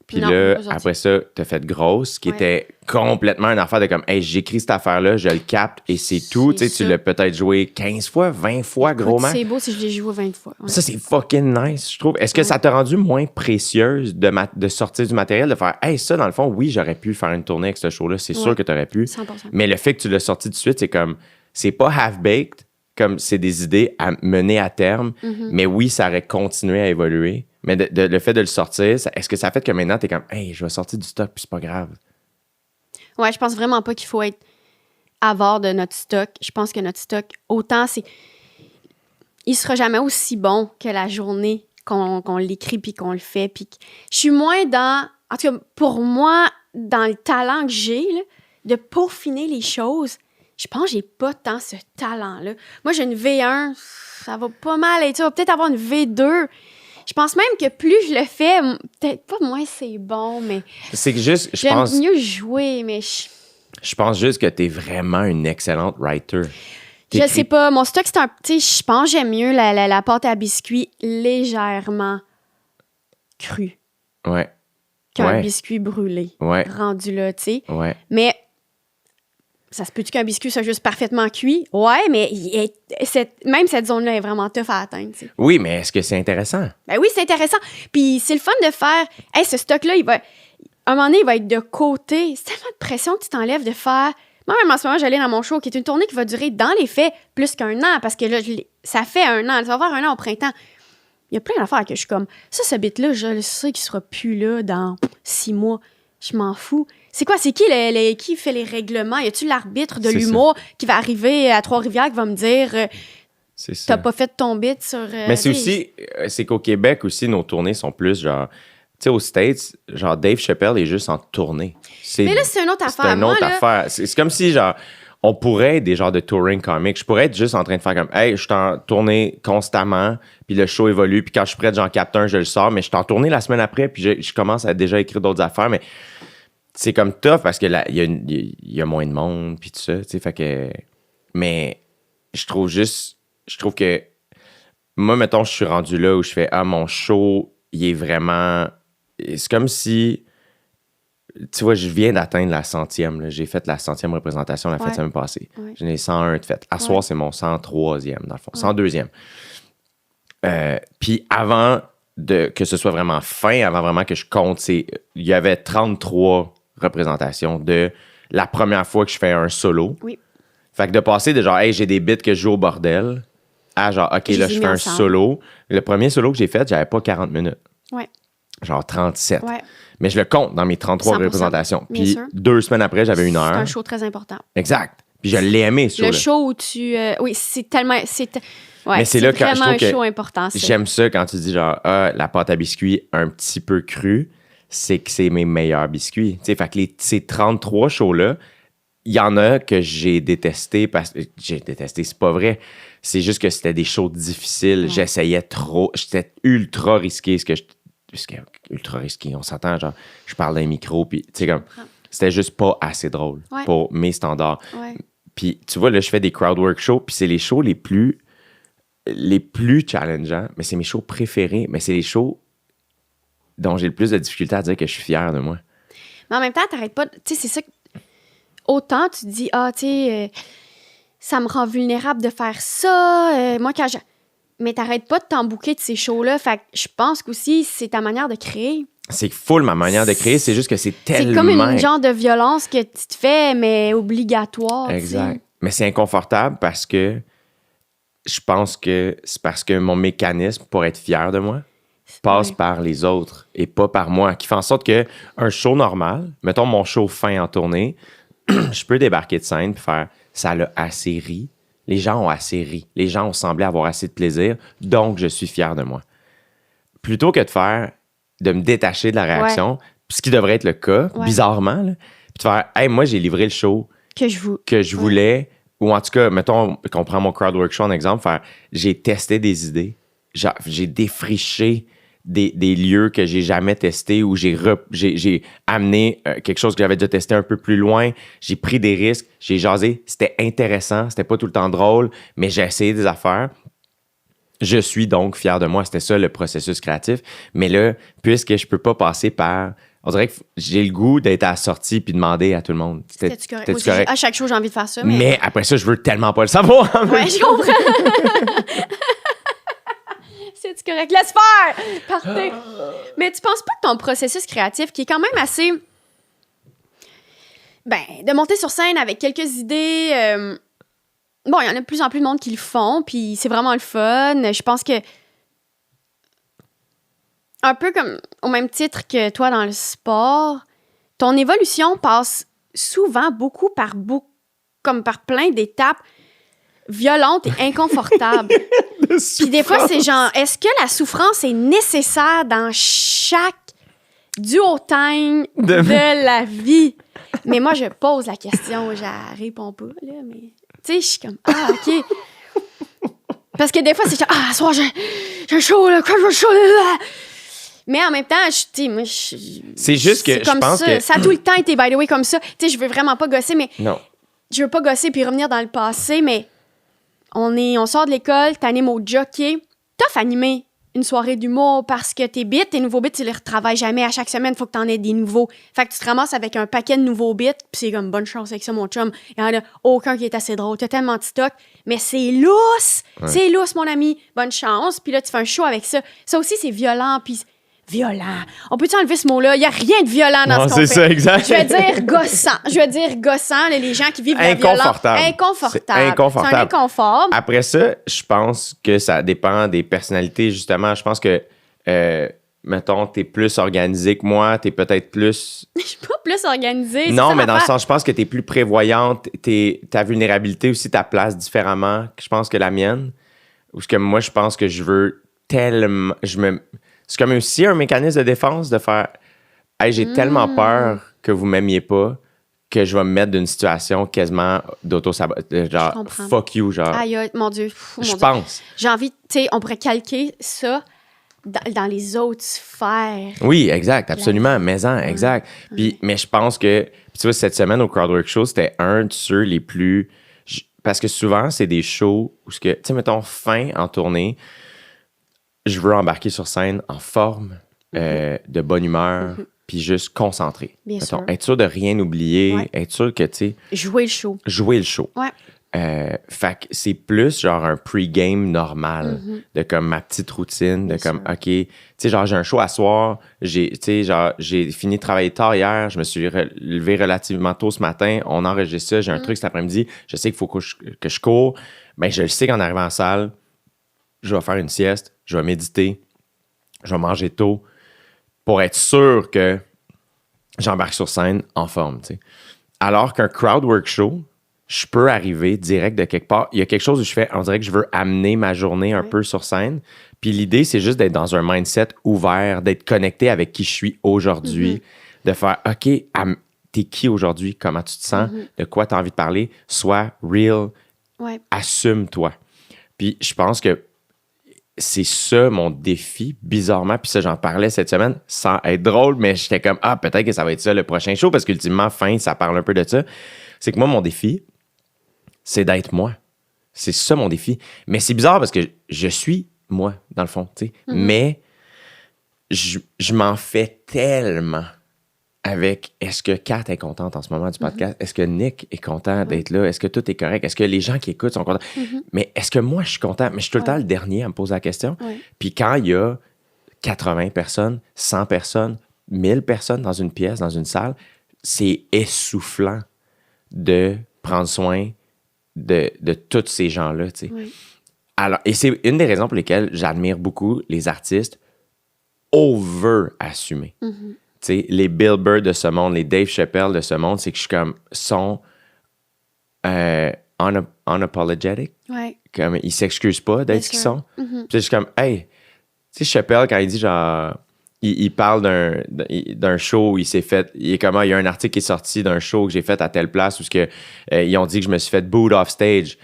Puis Non, là, pas sorti. après ça, t'as fait Grosse, qui Ouais. était complètement une affaire de comme, hey, j'écris cette affaire-là, je le capte et c'est tout. Tu sais, tu ça. l'as peut-être joué 15 fois, 20 fois, gros Écoute, man. c'est beau si je l'ai joué 20 fois. Ouais. Ça, c'est fucking nice, je trouve. Est-ce que ça t'a rendu moins précieuse de sortir du matériel, de faire, hey, ça, dans le fond, oui, j'aurais pu faire une tournée avec ce show-là, c'est sûr Ouais. que t'aurais pu. 100%. Mais le fait que tu l'as sorti tout de suite, c'est comme, c'est pas half-baked, comme c'est des idées à mener à terme, mais oui, ça aurait continué à évoluer. Mais le fait de le sortir, est-ce que ça fait que maintenant, t'es comme, hey, je vais sortir du stock, puis c'est pas grave? Ouais, je pense vraiment pas qu'il faut être avare de notre stock. Je pense que notre stock, autant c'est... Il sera jamais aussi bon que la journée qu'on l'écrit puis qu'on le fait. Puis je suis moins dans... En tout cas, pour moi, dans le talent que j'ai, là, de peaufiner les choses, je pense que j'ai pas tant ce talent-là. Moi, j'ai une V1, ça va pas mal être ça. Va peut-être avoir une V2. Je pense même que plus je le fais, peut-être pas moins c'est bon, mais C'est que juste, je j'aime pense, mieux jouer, mais je pense juste que t'es vraiment une excellente writer. je sais pas. Mon stock, c'est un... Tu sais, je pense que j'aime mieux la pâte à biscuits légèrement crue Ouais, qu'un Ouais. biscuit brûlé. ouais, Rendu là, tu sais. ouais. Mais ça se peut-tu qu'un biscuit soit juste parfaitement cuit? Ouais, mais même cette zone-là est vraiment tough à atteindre, tu sais. Oui, mais est-ce que c'est intéressant? Ben oui, c'est intéressant. Puis c'est le fun de faire... Hey, ce stock-là, à un moment donné, il va être de côté. C'est tellement de pression que tu t'enlèves de faire... Moi, même en ce moment, j'allais dans mon show, qui est une tournée qui va durer, dans les faits, plus qu'un an, parce que là, ça fait 1 an. Ça va faire 1 an au printemps. Il y a plein d'affaires que je suis comme... Ça, ce bit-là, je le sais qu'il sera plus là dans 6 mois. Je m'en fous. C'est quoi? C'est qui qui fait les règlements? Y a-tu l'arbitre de C'est l'humour qui va arriver à Trois-Rivières qui va me dire C'est ça. t'as pas fait ton bit sur... Mais c'est aussi, c'est qu'au Québec aussi, nos tournées sont plus genre, tu sais, aux States, genre Dave Chappelle est juste en tournée. Mais là, c'est une autre c'est affaire. une Moi, autre là, affaire. C'est comme si, genre, on pourrait être des genres de touring comics. Je pourrais être juste en train de faire comme, hey, je suis en tournée constamment, puis le show évolue, puis quand je suis prêt, j'en capte un, je le sors, mais je suis en tournée la semaine après, puis je commence à déjà écrire d'autres affaires, mais c'est comme tough parce que là, il y a moins de monde, puis tout ça, tu sais, fait que... Mais je trouve que moi, mettons, je suis rendu là où je fais, mon show, il est vraiment... C'est comme si... Tu vois, je viens d'atteindre la 100e. Là. J'ai fait la 100e représentation la fête de semaine passée. Ouais. J'en ai 101 de fête. À soir, c'est mon 103e, dans le fond. 102e. Puis avant que ce soit vraiment fin, avant vraiment que je compte, il y avait 33 représentations de la première fois que je fais un solo. Oui. Fait que de passer de genre, hey, j'ai des bits que je joue au bordel, à genre, OK, Je là, les ai je mis fais un ensemble. solo. Le premier solo que j'ai fait, j'avais pas 40 minutes. Ouais. Genre 37. Ouais. Mais je le compte dans mes 33 100%. représentations. Bien Puis sûr. 2 semaines après, j'avais 1 C'est heure. un show très important. Exact. Puis je l'ai aimé, ce show-là. Le show où tu... oui, c'est tellement... Ouais, Mais c'est là que je vraiment trouve un que show important, ça. J'aime ça quand tu dis genre, la pâte à biscuits un petit peu crue, c'est que c'est mes meilleurs biscuits. Tu sais, fait que ces 33 shows-là, il y en a que j'ai détesté parce que j'ai détesté, c'est pas vrai. C'est juste que c'était des shows difficiles. J'essayais trop. J'étais ultra risqué. Ultra risqué, on s'entend, genre, je parle d'un micro, puis tu sais, comme, c'était juste pas assez drôle pour mes standards. Ouais. Puis tu vois, là, je fais des crowd work shows, puis c'est les shows les plus challengeants, mais c'est mes shows préférés, mais c'est les shows dont j'ai le plus de difficulté à dire que je suis fier de moi. Mais en même temps, t'arrêtes pas... Tu sais, c'est ça... Autant tu te dis, tu sais, ça me rend vulnérable de faire ça. Moi, quand je... Mais t'arrêtes pas de t'embouquer de ces shows-là. Fait que je pense qu'aussi, c'est ta manière de créer. C'est full ma manière de créer, c'est juste que c'est tellement... C'est comme une genre de violence que tu te fais, mais obligatoire. Exact. T'sais. Mais c'est inconfortable parce que je pense que c'est parce que mon mécanisme pour être fier de moi passe par les autres et pas par moi, qui fait en sorte que un show normal, mettons mon show fin en tournée, je peux débarquer de scène et faire « ça l'a assez ri ». Les gens ont assez ri. Les gens ont semblé avoir assez de plaisir, donc je suis fier de moi. Plutôt que de me détacher de la réaction, ce qui devrait être le cas, bizarrement, là, puis de faire « hey, moi, j'ai livré le show que je voulais », ou en tout cas, mettons qu'on prend mon crowdwork show en exemple, j'ai testé des idées, j'ai défriché des lieux que j'ai jamais testés ou j'ai amené quelque chose que j'avais déjà testé un peu plus loin. J'ai pris des risques, j'ai jasé. C'était intéressant, c'était pas tout le temps drôle, mais j'ai essayé des affaires. Je suis donc fier de moi. C'était ça le processus créatif. Mais là, puisque je peux pas passer par... On dirait que j'ai le goût d'être à la sortie puis demander à tout le monde. C'était-tu correct? Moi aussi, à chaque show, j'ai envie de faire ça. Mais après ça, je veux tellement pas le savoir. Ouais, je comprends. C'est correct, laisse faire! Partez! Mais tu penses pas que ton processus créatif, qui est quand même assez... de monter sur scène avec quelques idées... Bon, il y en a de plus en plus de monde qui le font, puis c'est vraiment le fun. Je pense que... Un peu comme au même titre que toi dans le sport, ton évolution passe souvent comme par plein d'étapes violentes et inconfortables. Puis des fois, c'est genre, est-ce que la souffrance est nécessaire dans chaque duotime de la vie? Mais moi, je pose la question, je réponds pas, là, mais... Tu sais, je suis comme, OK. Parce que des fois, c'est genre, ce soir, j'ai un show, là, quand je veux le show, là. Mais en même temps, moi, c'est juste que je pense que... Ça a tout le temps été, by the way, comme ça. Tu sais, je veux vraiment pas gosser, mais... Non. Je veux pas gosser puis revenir dans le passé, mais... On sort de l'école, t'animes au jockey. T'as animé une soirée d'humour parce que tes nouveaux bits, tu les retravailles jamais. À chaque semaine, il faut que t'en aies des nouveaux. Fait que tu te ramasses avec un paquet de nouveaux bits, puis c'est comme bonne chance avec ça, mon chum. Il y en a aucun qui est assez drôle. T'as tellement de stock, mais c'est lousse! Ouais. C'est lousse, mon ami. Bonne chance. Puis là, tu fais un show avec ça. Ça aussi, c'est violent, puis... Violent. On peut-tu enlever ce mot-là? Il n'y a rien de violent dans ce qu'on fait. C'est ça, exact. Je vais dire gossant, les gens qui vivent la violence. Inconfortable. C'est un inconfort. Après ça, je pense que ça dépend des personnalités, justement. Je pense que, mettons, t'es plus organisé que moi, t'es peut-être plus... Je suis pas plus organisée. Non, mais dans le sens, je pense que t'es plus prévoyante, ta vulnérabilité aussi, ta place différemment, je pense, que la mienne. Ou que moi, je pense que je veux tellement... C'est comme aussi un mécanisme de défense de faire « Hey, j'ai tellement peur que vous m'aimiez pas que je vais me mettre d'une situation quasiment d'auto-sabotage. Genre, fuck you, genre. » Aïe, mon Dieu. Je pense. J'ai envie, tu sais, on pourrait calquer ça dans les autres sphères. Oui, exact, absolument. Maison, exact. Puis, mais je pense que, tu vois, cette semaine au Crowdwork Show, c'était un de ceux les plus... Parce que souvent, c'est des shows où, tu sais, mettons, fin en tournée, je veux embarquer sur scène en forme, de bonne humeur, puis juste concentré. Bien sûr. Être sûr de rien oublier, être sûr que, tu sais... Jouer le show. Ouais. Fait que c'est plus genre un pre-game normal, de comme ma petite routine, de comme, OK, tu sais, genre, j'ai un show à soir, j'ai fini de travailler tard hier, je me suis levé relativement tôt ce matin, on enregistre ça, j'ai un truc cet après-midi, je sais qu'il faut que je cours, ben je le sais qu'en arrivant en salle, je vais faire une sieste, je vais méditer, je vais manger tôt pour être sûr que j'embarque sur scène en forme, tu sais. Alors qu'un crowd work show, je peux arriver direct de quelque part. Il y a quelque chose où je fais, on dirait que je veux amener ma journée un peu sur scène. Puis l'idée, c'est juste d'être dans un mindset ouvert, d'être connecté avec qui je suis aujourd'hui, de faire, OK, t'es qui aujourd'hui? Comment tu te sens? De quoi tu as envie de parler? Sois real. Ouais. Assume-toi. Puis je pense que c'est ça mon défi, bizarrement. Puis ça, j'en parlais cette semaine sans être drôle, mais j'étais comme, peut-être que ça va être ça le prochain show, parce qu'ultimement, ça parle un peu de ça. C'est que moi, mon défi, c'est d'être moi. C'est ça mon défi. Mais c'est bizarre parce que je suis moi, dans le fond, tu sais. Mais je m'en fais tellement avec est-ce que Kat est contente en ce moment du podcast? Est-ce que Nick est content d'être là? Est-ce que tout est correct? Est-ce que les gens qui écoutent sont contents? Mais est-ce que moi, je suis content? Mais je suis tout le temps le dernier à me poser la question. Puis quand il y a 80 personnes, 100 personnes, 1000 personnes dans une pièce, dans une salle, c'est essoufflant de prendre soin de tous ces gens-là, tu sais. Alors, et c'est une des raisons pour lesquelles j'admire beaucoup les artistes over-assumés. Tu sais, les Bill Burr de ce monde, les Dave Chappelle de ce monde, c'est que je suis comme, sont unapologetic. Ouais. Comme, ils s'excusent pas d'être ce qu'ils sont. Puis je suis comme, hey, tu sais, Chappelle, quand il dit genre, il parle d'un show où il s'est fait, il est comme, il y a un article qui est sorti d'un show que j'ai fait à telle place où ils ont dit que je me suis fait booed off stage.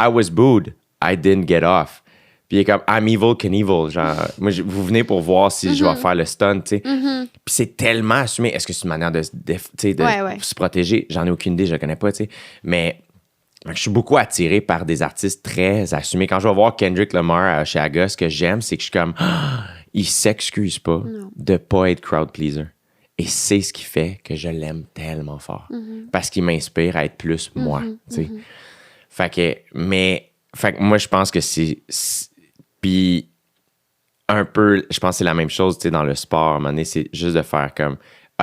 I was booed. I didn't get off. Puis il est comme, I'm evil Knievel. Genre, moi, vous venez pour voir si je vais faire le stunt, tu sais. Puis c'est tellement assumé. Est-ce que c'est une manière de se protéger? J'en ai aucune idée, je le connais pas, tu sais. Mais je suis beaucoup attiré par des artistes très assumés. Quand je vais voir Kendrick Lamar chez Aga, ce que j'aime, c'est que je suis comme, il s'excuse pas de pas être crowd pleaser. Et c'est ce qui fait que je l'aime tellement fort. Parce qu'il m'inspire à être plus moi, tu sais. Fait que moi, je pense que puis un peu, je pense que c'est la même chose, tu sais, dans le sport. À un moment donné, c'est juste de faire comme,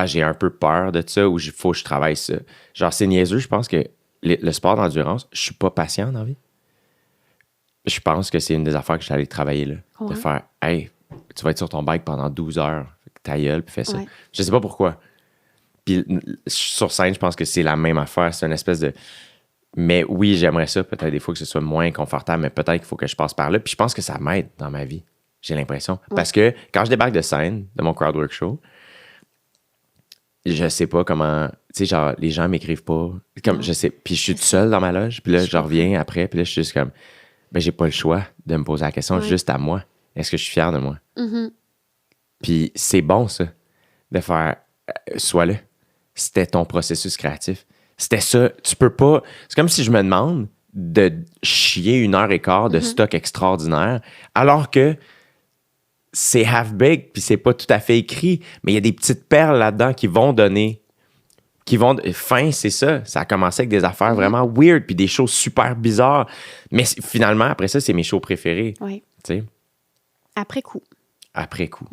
j'ai un peu peur de ça, ou il faut que je travaille ça. Genre, c'est niaiseux, je pense que le sport d'endurance, je suis pas patient dans la vie. Je pense que c'est une des affaires que j'allais travailler là. De faire, hey, tu vas être sur ton bike pendant 12 heures, ta gueule, puis fais ça. Je sais pas pourquoi. Puis sur scène, je pense que c'est la même affaire. C'est une espèce de... Mais oui, j'aimerais ça, peut-être des fois que ce soit moins confortable, mais peut-être qu'il faut que je passe par là. Puis je pense que ça m'aide dans ma vie, j'ai l'impression. Parce que quand je débarque de scène, de mon crowdwork show, je sais pas comment... Tu sais, genre, les gens m'écrivent pas. Comme, je sais... Puis je suis tout seul dans ma loge, puis là, je reviens après, puis là, je suis juste comme... Ben, j'ai pas le choix de me poser la question juste à moi. Est-ce que je suis fier de moi? Puis c'est bon, ça, de faire... sois-le. C'était ton processus créatif. C'était ça. Tu peux pas... C'est comme si je me demande de chier 1h15 de stock extraordinaire, alors que c'est half-baked, puis c'est pas tout à fait écrit, mais il y a des petites perles là-dedans qui vont donner... Fin, c'est ça. Ça a commencé avec des affaires vraiment weird, puis des choses super bizarres. Mais finalement, après ça, c'est mes shows préférés. Oui. Tu sais? Après coup. Après coup.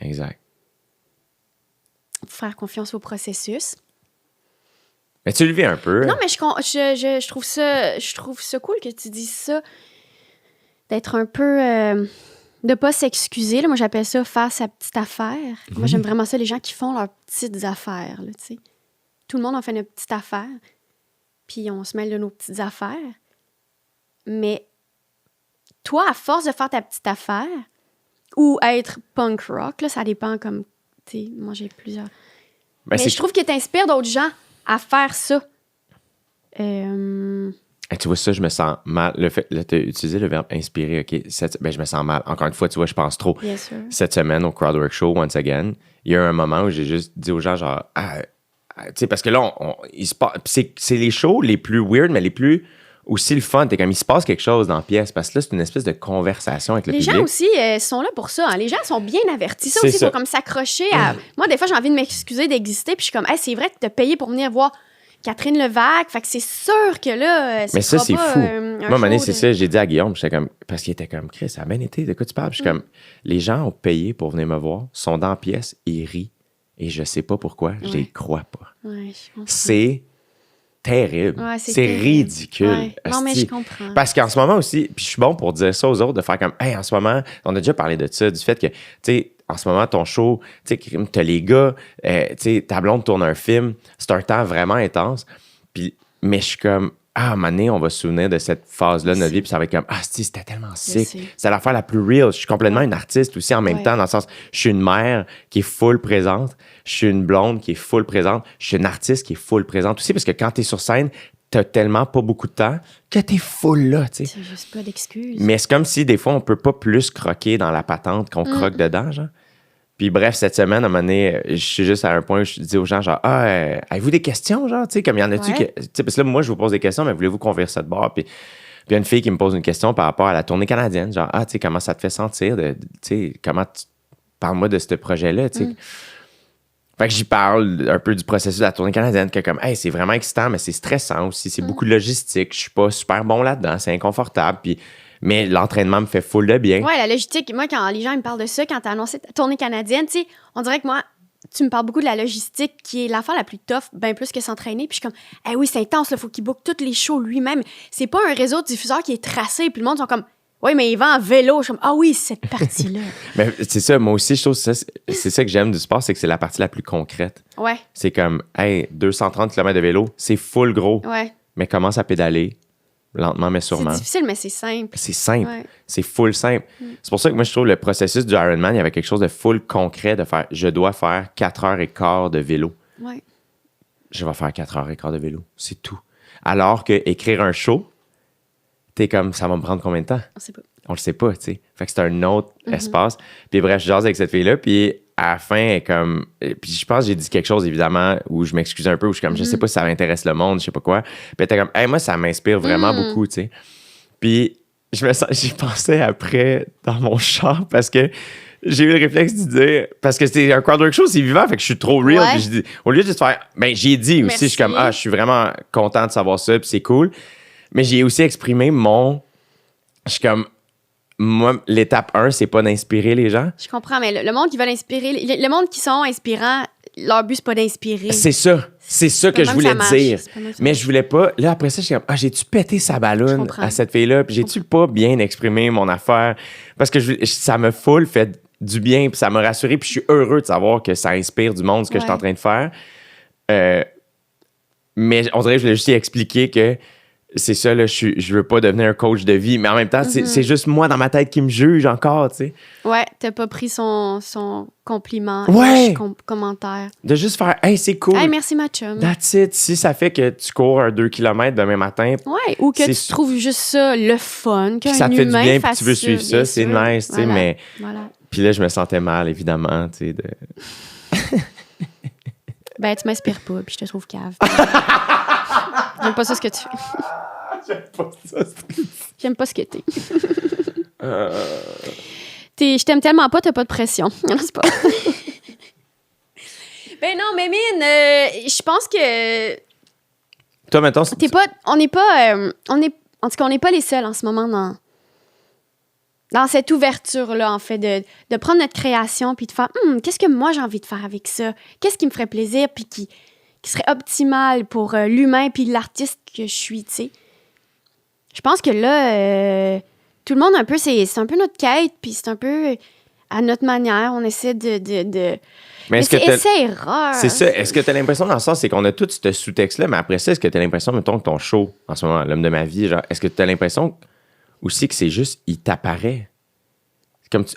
Exact. Faire confiance au processus. Mais tu le vis un peu. Non, mais je trouve ça cool que tu dises ça. D'être un peu... de pas s'excuser. Là. Moi, j'appelle ça faire sa petite affaire. Moi, j'aime vraiment ça, les gens qui font leurs petites affaires. Là, tu sais. Tout le monde en fait une petite affaire. Puis on se mêle de nos petites affaires. Mais toi, à force de faire ta petite affaire, ou être punk rock, là, ça dépend comme... Tu sais, moi, j'ai plusieurs... Ben, mais je trouve que t'inspires d'autres gens à faire ça. Tu vois, ça, je me sens mal. Le fait, là, tu as utilisé le verbe inspirer, OK. Je me sens mal. Encore une fois, tu vois, je pense trop. Bien sûr. Cette semaine, au Crowdwork Show, once again, il y a un moment où j'ai juste dit aux gens, genre, tu sais, parce que là, il se passe. C'est les shows les plus weird, mais les plus aussi le fun. T'es comme, il se passe quelque chose dans la pièce, parce que là, c'est une espèce de conversation avec le public. Les gens aussi sont là pour ça. Hein. Les gens sont bien avertis. Ça aussi, il faut comme s'accrocher à... Moi, des fois, j'ai envie de m'excuser d'exister, puis je suis comme, hey, c'est vrai que t'as payé pour venir voir Catherine Levac, fait que c'est sûr que là, mais ça, c'est fou. Moi, à un moment donné, c'est ça, j'ai dit à Guillaume, j'étais comme, parce qu'il était comme, Chris, ça a bien été, de quoi tu parles? Puis je suis comme, les gens ont payé pour venir me voir, sont dans la pièce, ils rient, et je sais pas pourquoi, je les crois pas. Ouais, je comprends. C'est terrible. Ouais, c'est terrible. Ridicule. Ouais. Non, mais je comprends. Parce qu'en ce moment aussi, puis je suis bon pour dire ça aux autres, de faire comme, hey, en ce moment, on a déjà parlé de ça, du fait que, tu sais, en ce moment, ton show, tu sais, t'as les gars, tu sais, ta blonde tourne un film, c'est un temps vraiment intense. Mais je suis comme, à un moment donné, on va se souvenir de cette phase-là de notre vie, puis ça va être comme, c'était tellement sick. sais. C'est l'affaire la plus real. Je suis complètement une artiste aussi en même temps, dans le sens, je suis une mère qui est full présente, je suis une blonde qui est full présente, je suis une artiste qui est full présente aussi, parce que quand t'es sur scène, t'as tellement pas beaucoup de temps que t'es full là, tu sais. C'est juste pas d'excuses. Mais c'est comme si des fois, on peut pas plus croquer dans la patente qu'on croque dedans, genre. Puis bref, cette semaine, à un moment donné, je suis juste à un point où je dis aux gens, genre, avez-vous des questions, genre, tu sais, comme il y en a-tu Ouais. que... Tu sais, parce que là, moi, je vous pose des questions, mais voulez-vous qu'on vire ça de bord? Puis il y a une fille qui me pose une question par rapport à la tournée canadienne, genre, tu sais, comment ça te fait sentir, tu sais, parle-moi de ce projet-là, tu sais. Fait que j'y parle un peu du processus de la tournée canadienne, que comme, c'est vraiment excitant, mais c'est stressant aussi, c'est beaucoup de logistique, je suis pas super bon là-dedans, c'est inconfortable, puis... Mais l'entraînement me fait full de bien. Ouais, la logistique, moi, quand les gens ils me parlent de ça, quand t'as annoncé ta tournée canadienne, tu sais, on dirait que moi, tu me parles beaucoup de la logistique, qui est l'affaire la plus tough, bien plus que s'entraîner. Puis je suis comme, oui, c'est intense, il faut qu'il book tous les shows lui-même. C'est pas un réseau de diffuseurs qui est tracé, puis le monde sont comme, oui, mais il va en vélo. Je suis comme, oui, cette partie-là. Mais c'est ça, moi aussi, je trouve que c'est ça que j'aime du sport, c'est que c'est la partie la plus concrète. Ouais, C'est comme, 230 km de vélo, c'est full gros, ouais. mais commence à pédaler, lentement mais C'est sûrement. difficile, mais c'est simple. C'est simple. Ouais. C'est full simple. C'est pour ça que moi, je trouve le processus du Ironman, il y avait quelque chose de full concret de faire. Je dois faire 4h15 de vélo. Ouais. Je vais faire 4h15 de vélo. C'est tout. Alors que écrire un show, t'es comme, ça va me prendre combien de temps? On sait pas. On le sait pas, tu sais. Fait que c'est un autre espace. Puis bref, je jase avec cette fille-là, puis à la fin, elle est comme... Puis je pense que j'ai dit quelque chose, évidemment, où je m'excuse un peu, où je suis comme, je sais pas si ça intéresse le monde, je sais pas quoi. Puis elle était comme, moi, ça m'inspire vraiment beaucoup, tu sais. Puis j'y pensais après dans mon char, parce que j'ai eu le réflexe de dire... Parce que c'était un crowdwork show, c'est vivant, fait que je suis trop real. Ouais. Puis j'ai dit, au lieu de juste faire... j'ai dit aussi, Merci. je suis comme, je suis vraiment content de savoir ça, puis c'est cool. Mais j'ai aussi exprimé mon... Je suis comme... Moi, l'étape 1, c'est pas d'inspirer les gens. Je comprends, mais le monde qui veut inspirer, le monde qui sont inspirants, leur but, c'est pas d'inspirer. C'est ça. C'est ça que pas je même voulais ça marche. dire. C'est pas même ça Mais marche. je voulais pas... Là, après ça, je suis comme, j'ai-tu pété sa Je balloune comprends. à cette fille-là? Puis j'ai-tu pas bien exprimé mon affaire? Parce que ça me full fait du bien, puis ça m'a rassuré, puis je suis heureux de savoir que ça inspire du monde, ce que je suis en train de faire. Mais on dirait que je voulais juste y expliquer que c'est ça, là, je veux pas devenir un coach de vie, mais en même temps, c'est juste moi dans ma tête qui me juge encore, tu sais. Ouais, t'as pas pris son compliment, Ouais. commentaire. De juste faire, c'est cool. Hey, merci, ma chum. That's it. Si ça fait que tu cours un 2 km demain matin, Ouais, ou que C'est- tu trouves juste ça le fun, qu'un puis ça te fait du humain bien, puis fasse tu veux suivre ça, bien c'est sûr. nice, tu sais, Voilà. mais... Voilà. Puis là, je me sentais mal, évidemment, tu sais, de... Ben, tu m'inspires pas, puis je te trouve cave. J'aime pas ça ce que tu fais. J'aime pas ça, J'aime pas ce que t'es. Je t'aime tellement pas, t'as pas de pression. Non, c'est pas. Ben non, mais Mine, je pense que Toi, mettons... t'es pas. On n'est pas. En tout cas, on n'est pas les seuls en ce moment dans cette ouverture-là, en fait, de prendre notre création puis de faire qu'est-ce que moi j'ai envie de faire avec ça? Qu'est-ce qui me ferait plaisir puis qui serait optimal pour l'humain puis l'artiste que je suis, tu sais? Je pense que là, tout le monde, un peu, c'est un peu notre quête, puis c'est un peu à notre manière. On essaie de Mais est-ce que c'est t'as- essai-erreur. C'est ça. Est-ce que tu as l'impression, dans le sens, c'est qu'on a tout ce sous-texte-là, mais après ça, est-ce que tu as l'impression, mettons, que ton show, en ce moment, l'homme de ma vie, genre, est-ce que tu as l'impression aussi que c'est juste, il t'apparaît?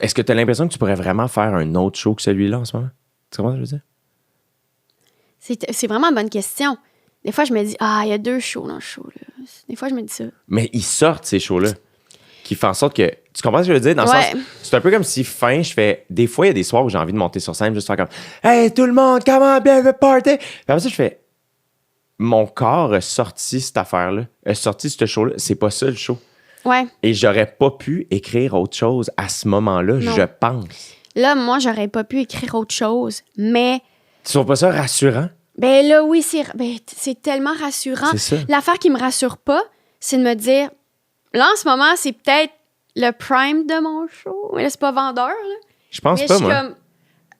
Est-ce que tu as l'impression que tu pourrais vraiment faire un autre show que celui-là en ce moment? Tu comprends ce que je veux dire? C'est vraiment une bonne question. Des fois, je me dis, il y a 2 shows dans le show. Là. Des fois, je me dis ça. Mais ils sortent, ces shows-là, qui font en sorte que... Tu comprends ce que je veux dire? Dans le Ouais. sens, c'est un peu comme si je fais... Des fois, il y a des soirs où j'ai envie de monter sur scène, juste faire comme « Hey, tout le monde, comment bien le party? » Puis après ça, je fais... Mon corps a sorti cette affaire-là, a sorti ce show-là. C'est pas ça, le show. Ouais. Et j'aurais pas pu écrire autre chose à ce moment-là, Non. je pense. Là, moi, j'aurais pas pu écrire autre chose, mais... Tu trouves pas ça rassurant? Ben là, oui, c'est tellement rassurant. C'est ça. L'affaire qui me rassure pas, c'est de me dire, là, en ce moment, c'est peut-être le prime de mon show. Mais là, c'est pas vendeur, là. Je pense Mais pas, je suis moi. comme...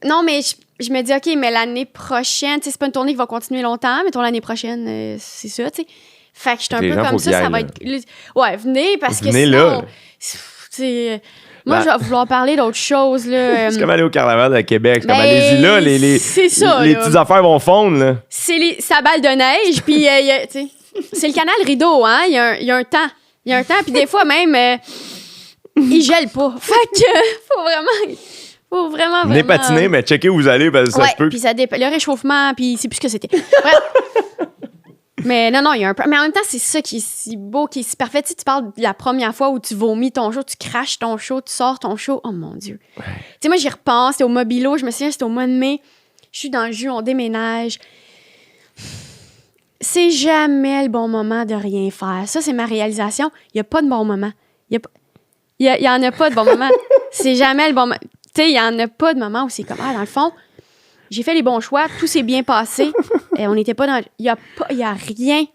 Non, mais je me dis, OK, mais l'année prochaine, tu sais, c'est pas une tournée qui va continuer longtemps, mais l'année prochaine, c'est ça, tu sais. Fait que je suis un Les peu gens, comme faut ça, qu'ils ça va aillent, être... Ouais, venez, parce Venez que là. sinon... C'est... Moi, Ben- je vais vouloir parler d'autre chose, là. C'est comme aller au carnaval de Québec. C'est comme Ben, allez-y là, c'est ça, les là. petites affaires vont fondre, là. C'est sa balle de neige, puis, tu sais... c'est le canal rideau, hein? Il y a un temps. Il y a un temps, puis des fois même, il gèle pas. Fait que faut vraiment... Venez patiner, mais checkez où vous allez, parce que ça se peut. Puis le réchauffement, puis c'est plus ce que c'était. Bref. Mais non, il y a un peu. Mais en même temps, c'est ça qui est si beau, qui est si parfait. Tu sais, tu parles de la première fois où tu vomis ton show, tu craches ton show, tu sors ton show. Oh mon Dieu. Ouais. Tu sais, moi, j'y repense. C'était au Mobilo. Je me souviens, c'était au mois de mai. Je suis dans le jus, on déménage. C'est jamais le bon moment de rien faire. Ça, c'est ma réalisation. Il n'y a pas de bon moment. Il y en a pas de bon moment. C'est jamais le bon moment. Tu sais, il n'y en a pas de moment où c'est comme, dans le fond, j'ai fait les bons choix, tout s'est bien passé. On n'était pas dans... Il y a rien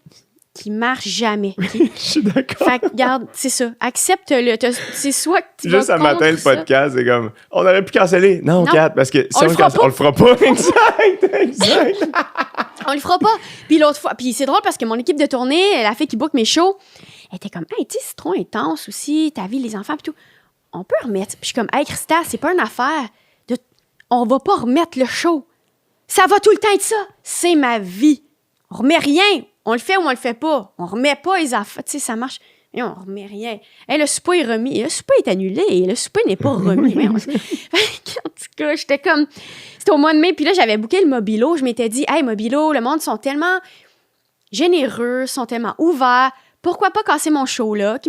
qui marche jamais. Okay? Je suis d'accord. Fait que, regarde, c'est ça. Accepte-le. C'est soit que tu juste vas un matin, le podcast, c'est comme, on aurait pu canceller. Non, Kat, parce que si on le fera pas. Exact. On le fera pas. Puis l'autre fois, puis c'est drôle parce que mon équipe de tournée, la fille qui book mes shows, elle était comme, hey, tu sais, c'est trop intense aussi, ta vie, les enfants, puis tout. On peut remettre. Puis je suis comme, hey, Christa, c'est pas une affaire de. On va pas remettre le show. Ça va tout le temps être ça. C'est ma vie. On remet rien. On le fait ou on le fait pas. On remet pas les affaires. Tu sais, ça marche. Mais on remet rien. Hey, le souper est remis. Le souper est annulé. Le souper n'est pas remis. En tout cas, j'étais comme... C'était au mois de mai. Puis là, j'avais booké le Mobilo. Je m'étais dit, hey, Mobilo, le monde sont tellement généreux, sont tellement ouverts. Pourquoi pas casser mon show là?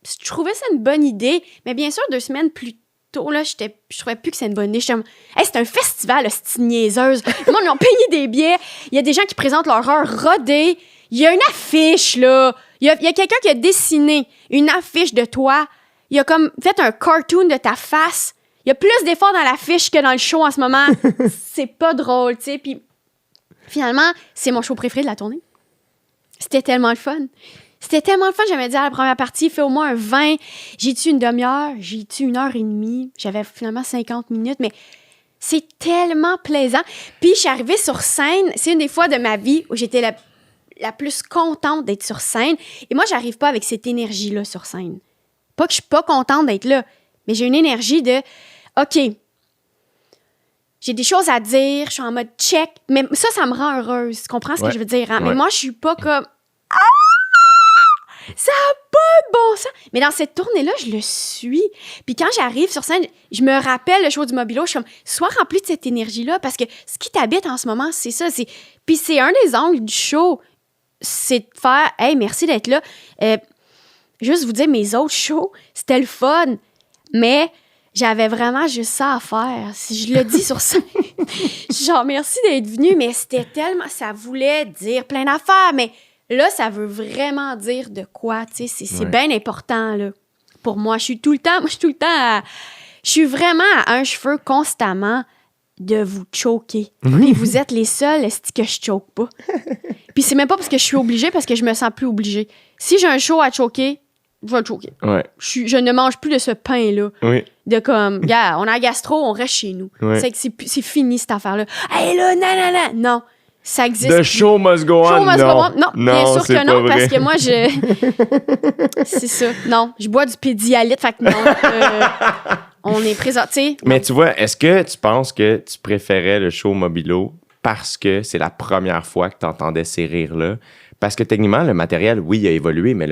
Je trouvais ça une bonne idée. Mais bien sûr, 2 semaines plus tôt, là, je trouvais plus que c'était une bonne idée. J'étais comme, hey, c'est un festival, c'est une niaiseuse. Le monde, ils ont payé des billets. Il y a des gens qui présentent leur heure rodée. Il y a une affiche, là. Il y a quelqu'un qui a dessiné une affiche de toi. Il a comme fait un cartoon de ta face. Il y a plus d'efforts dans l'affiche que dans le show en ce moment. C'est pas drôle, tu sais. Puis finalement, c'est mon show préféré de la tournée. C'était tellement le fun. J'avais dit à la première partie, fais au moins un 20. J'ai-tu une demi-heure? J'ai-tu 1h30? J'avais finalement 50 minutes, mais c'est tellement plaisant. Puis je suis arrivée sur scène. C'est une des fois de ma vie où j'étais la plus contente d'être sur scène. Et moi, j'arrive pas avec cette énergie-là sur scène. Pas que je suis pas contente d'être là, mais j'ai une énergie de OK, j'ai des choses à dire, je suis en mode check, mais ça me rend heureuse. Tu comprends ce que je veux dire? Hein? Ouais. Mais moi, je suis pas comme ça n'a pas de bon sens. Mais dans cette tournée-là, je le suis. Puis quand j'arrive sur scène, je me rappelle le show du Mobilo, je suis comme, sois rempli de cette énergie-là, parce que ce qui t'habite en ce moment, c'est ça. Puis c'est un des angles du show, c'est de faire, hey, merci d'être là. Juste vous dire, mes autres shows, c'était le fun, mais j'avais vraiment juste ça à faire. Si je le dis sur scène, genre, merci d'être venu, mais c'était tellement, ça voulait dire plein d'affaires, mais là, ça veut vraiment dire de quoi, tu sais, c'est bien important, là. Pour moi, je suis vraiment à un cheveu constamment de vous choquer. Puis vous êtes les seuls que je choque pas. Puis c'est même pas parce que je suis obligée, parce que je me sens plus obligée. Si j'ai un show à choquer, je vais le choquer. Ouais. Je ne mange plus de ce pain-là. Oui. De comme, gars, on a la gastro, on reste chez nous. Oui. C'est fini, cette affaire-là. Hey là, non. Ça existe. The show must go on. Non, bien sûr que non, parce que moi, c'est ça. Non, je bois du pédialyte, fait que non. On est présenté. Mais tu vois, est-ce que tu penses que tu préférais le show Mobilo parce que c'est la première fois que tu entendais ces rires-là? Parce que techniquement, le matériel, oui, il a évolué, mais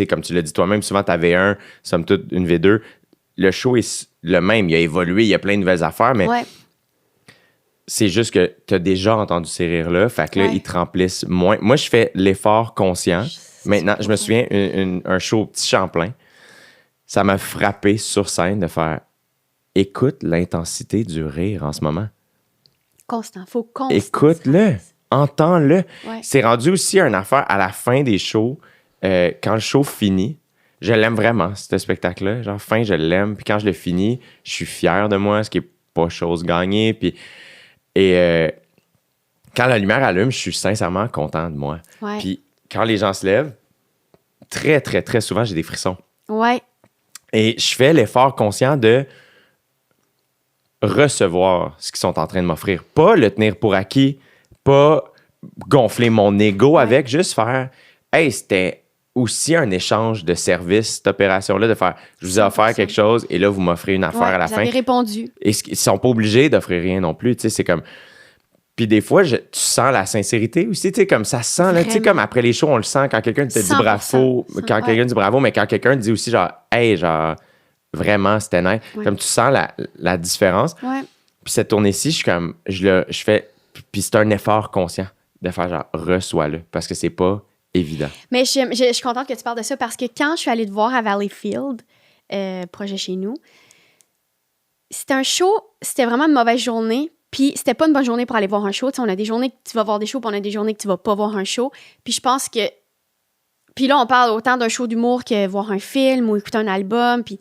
comme tu l'as dit toi-même, souvent, tu avais somme toute, une V2. Le show est le même. Il a évolué, il y a plein de nouvelles affaires, mais c'est juste que tu as déjà entendu ces rires-là. Fait que là, ils te remplissent moins. Moi, je fais l'effort conscient. Maintenant, je me souviens, un show au Petit Champlain, ça m'a frappé sur scène de faire écoute l'intensité du rire en ce moment. Constant, faut constant. Écoute-le. Entends-le. Ouais. C'est rendu aussi une affaire à la fin des shows. Quand le show finit, je l'aime vraiment, ce spectacle-là. Genre, fin, je l'aime. Puis quand je le finis, je suis fier de moi, ce qui n'est pas chose gagnée. Puis, quand la lumière allume, je suis sincèrement content de moi. Ouais. Puis quand les gens se lèvent, très, très, très souvent, j'ai des frissons. Ouais. Et je fais l'effort conscient de recevoir ce qu'ils sont en train de m'offrir. Pas le tenir pour acquis, pas gonfler mon ego avec, juste faire « Hey, c'était aussi un échange de services, cette opération-là, de faire « Je vous ai offert quelque chose et là, vous m'offrez une affaire à la fin. » Vous avez répondu. Et ils sont pas obligés d'offrir rien non plus. Tu sais, c'est comme... Puis des fois, tu sens la sincérité aussi, tu sais, comme ça sent, là, tu sais, Vraiment. comme après les shows, on le sent quand quelqu'un te dit 100%. bravo, quand Ouais. quelqu'un dit bravo, mais quand quelqu'un dit aussi genre, hey, genre, vraiment, c'était nice. Ouais. Comme tu sens la différence. Ouais. Puis cette tournée-ci, je suis comme, je fais, puis c'est un effort conscient de faire genre, reçois-le, parce que c'est pas évident. Mais je suis contente que tu parles de ça parce que quand je suis allée te voir à Valleyfield, projet chez nous, c'était un show, c'était vraiment une mauvaise journée. Puis c'était pas une bonne journée pour aller voir un show. Tu sais, on a des journées que tu vas voir des shows, puis on a des journées que tu vas pas voir un show. Puis je pense que... Puis là, on parle autant d'un show d'humour que voir un film ou écouter un album. Puis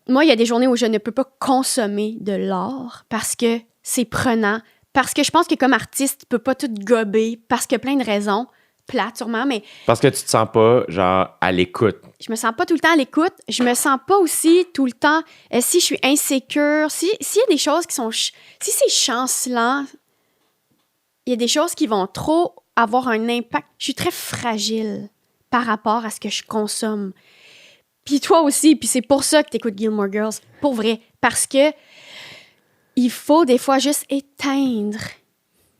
moi, il y a des journées où je ne peux pas consommer de l'art parce que c'est prenant. Parce que je pense que comme artiste, tu peux pas tout gober parce que plein de raisons. Plates sûrement, mais Parce que tu te sens pas, genre, à l'écoute. je me sens pas tout le temps à l'écoute. Je me sens pas aussi tout le temps... si je suis insécure, s'il y a des choses qui sont... si c'est chancelant, il y a des choses qui vont trop avoir un impact. Je suis très fragile par rapport à ce que je consomme. Puis toi aussi, puis c'est pour ça que t'écoutes Gilmore Girls. Pour vrai. Parce que il faut des fois juste éteindre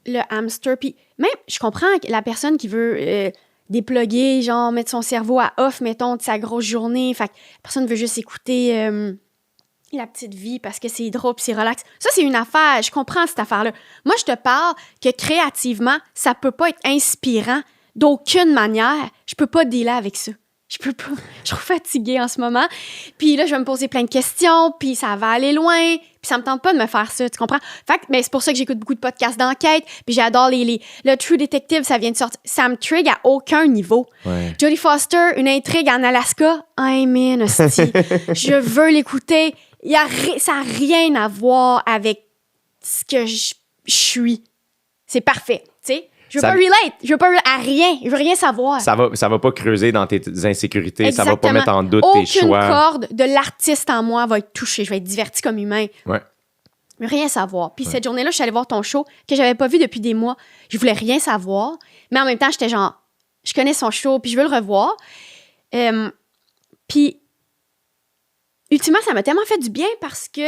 le hamster. Puis même, je comprends que la personne qui veut dépluguer, genre mettre son cerveau à off, mettons, de sa grosse journée. Fait que la personne veut juste écouter la petite vie parce que c'est drôle puis c'est relax. Ça, c'est une affaire. Je comprends cette affaire-là. Moi, je te parle que créativement, ça peut pas être inspirant d'aucune manière. Je peux pas dealer avec ça. Je peux pas. Je suis trop fatiguée en ce moment. Puis là, je vais me poser plein de questions, puis ça va aller loin, puis ça me tente pas de me faire ça, tu comprends? Fait que c'est pour ça que j'écoute beaucoup de podcasts d'enquête, puis j'adore le True Detective, ça vient de sortir. Ça me trigue à aucun niveau. Ouais. Jodie Foster, une intrigue en Alaska, I'm in, hostie. Je veux l'écouter. Ça n'a rien à voir avec ce que je suis. C'est parfait, tu sais? Je veux pas relate. Je veux pas à rien. Je veux rien savoir. Ça va pas creuser dans tes insécurités. Exactement. Ça va pas mettre en doute Aucune tes choix. corde de l'artiste en moi va être touchée. Je vais être divertie comme humain. Ouais. Je veux rien savoir. Puis cette journée-là, je suis allée voir ton show que j'avais pas vu depuis des mois. Je voulais rien savoir. Mais en même temps, j'étais genre, je connais son show, puis je veux le revoir. Puis, ultimement, ça m'a tellement fait du bien parce que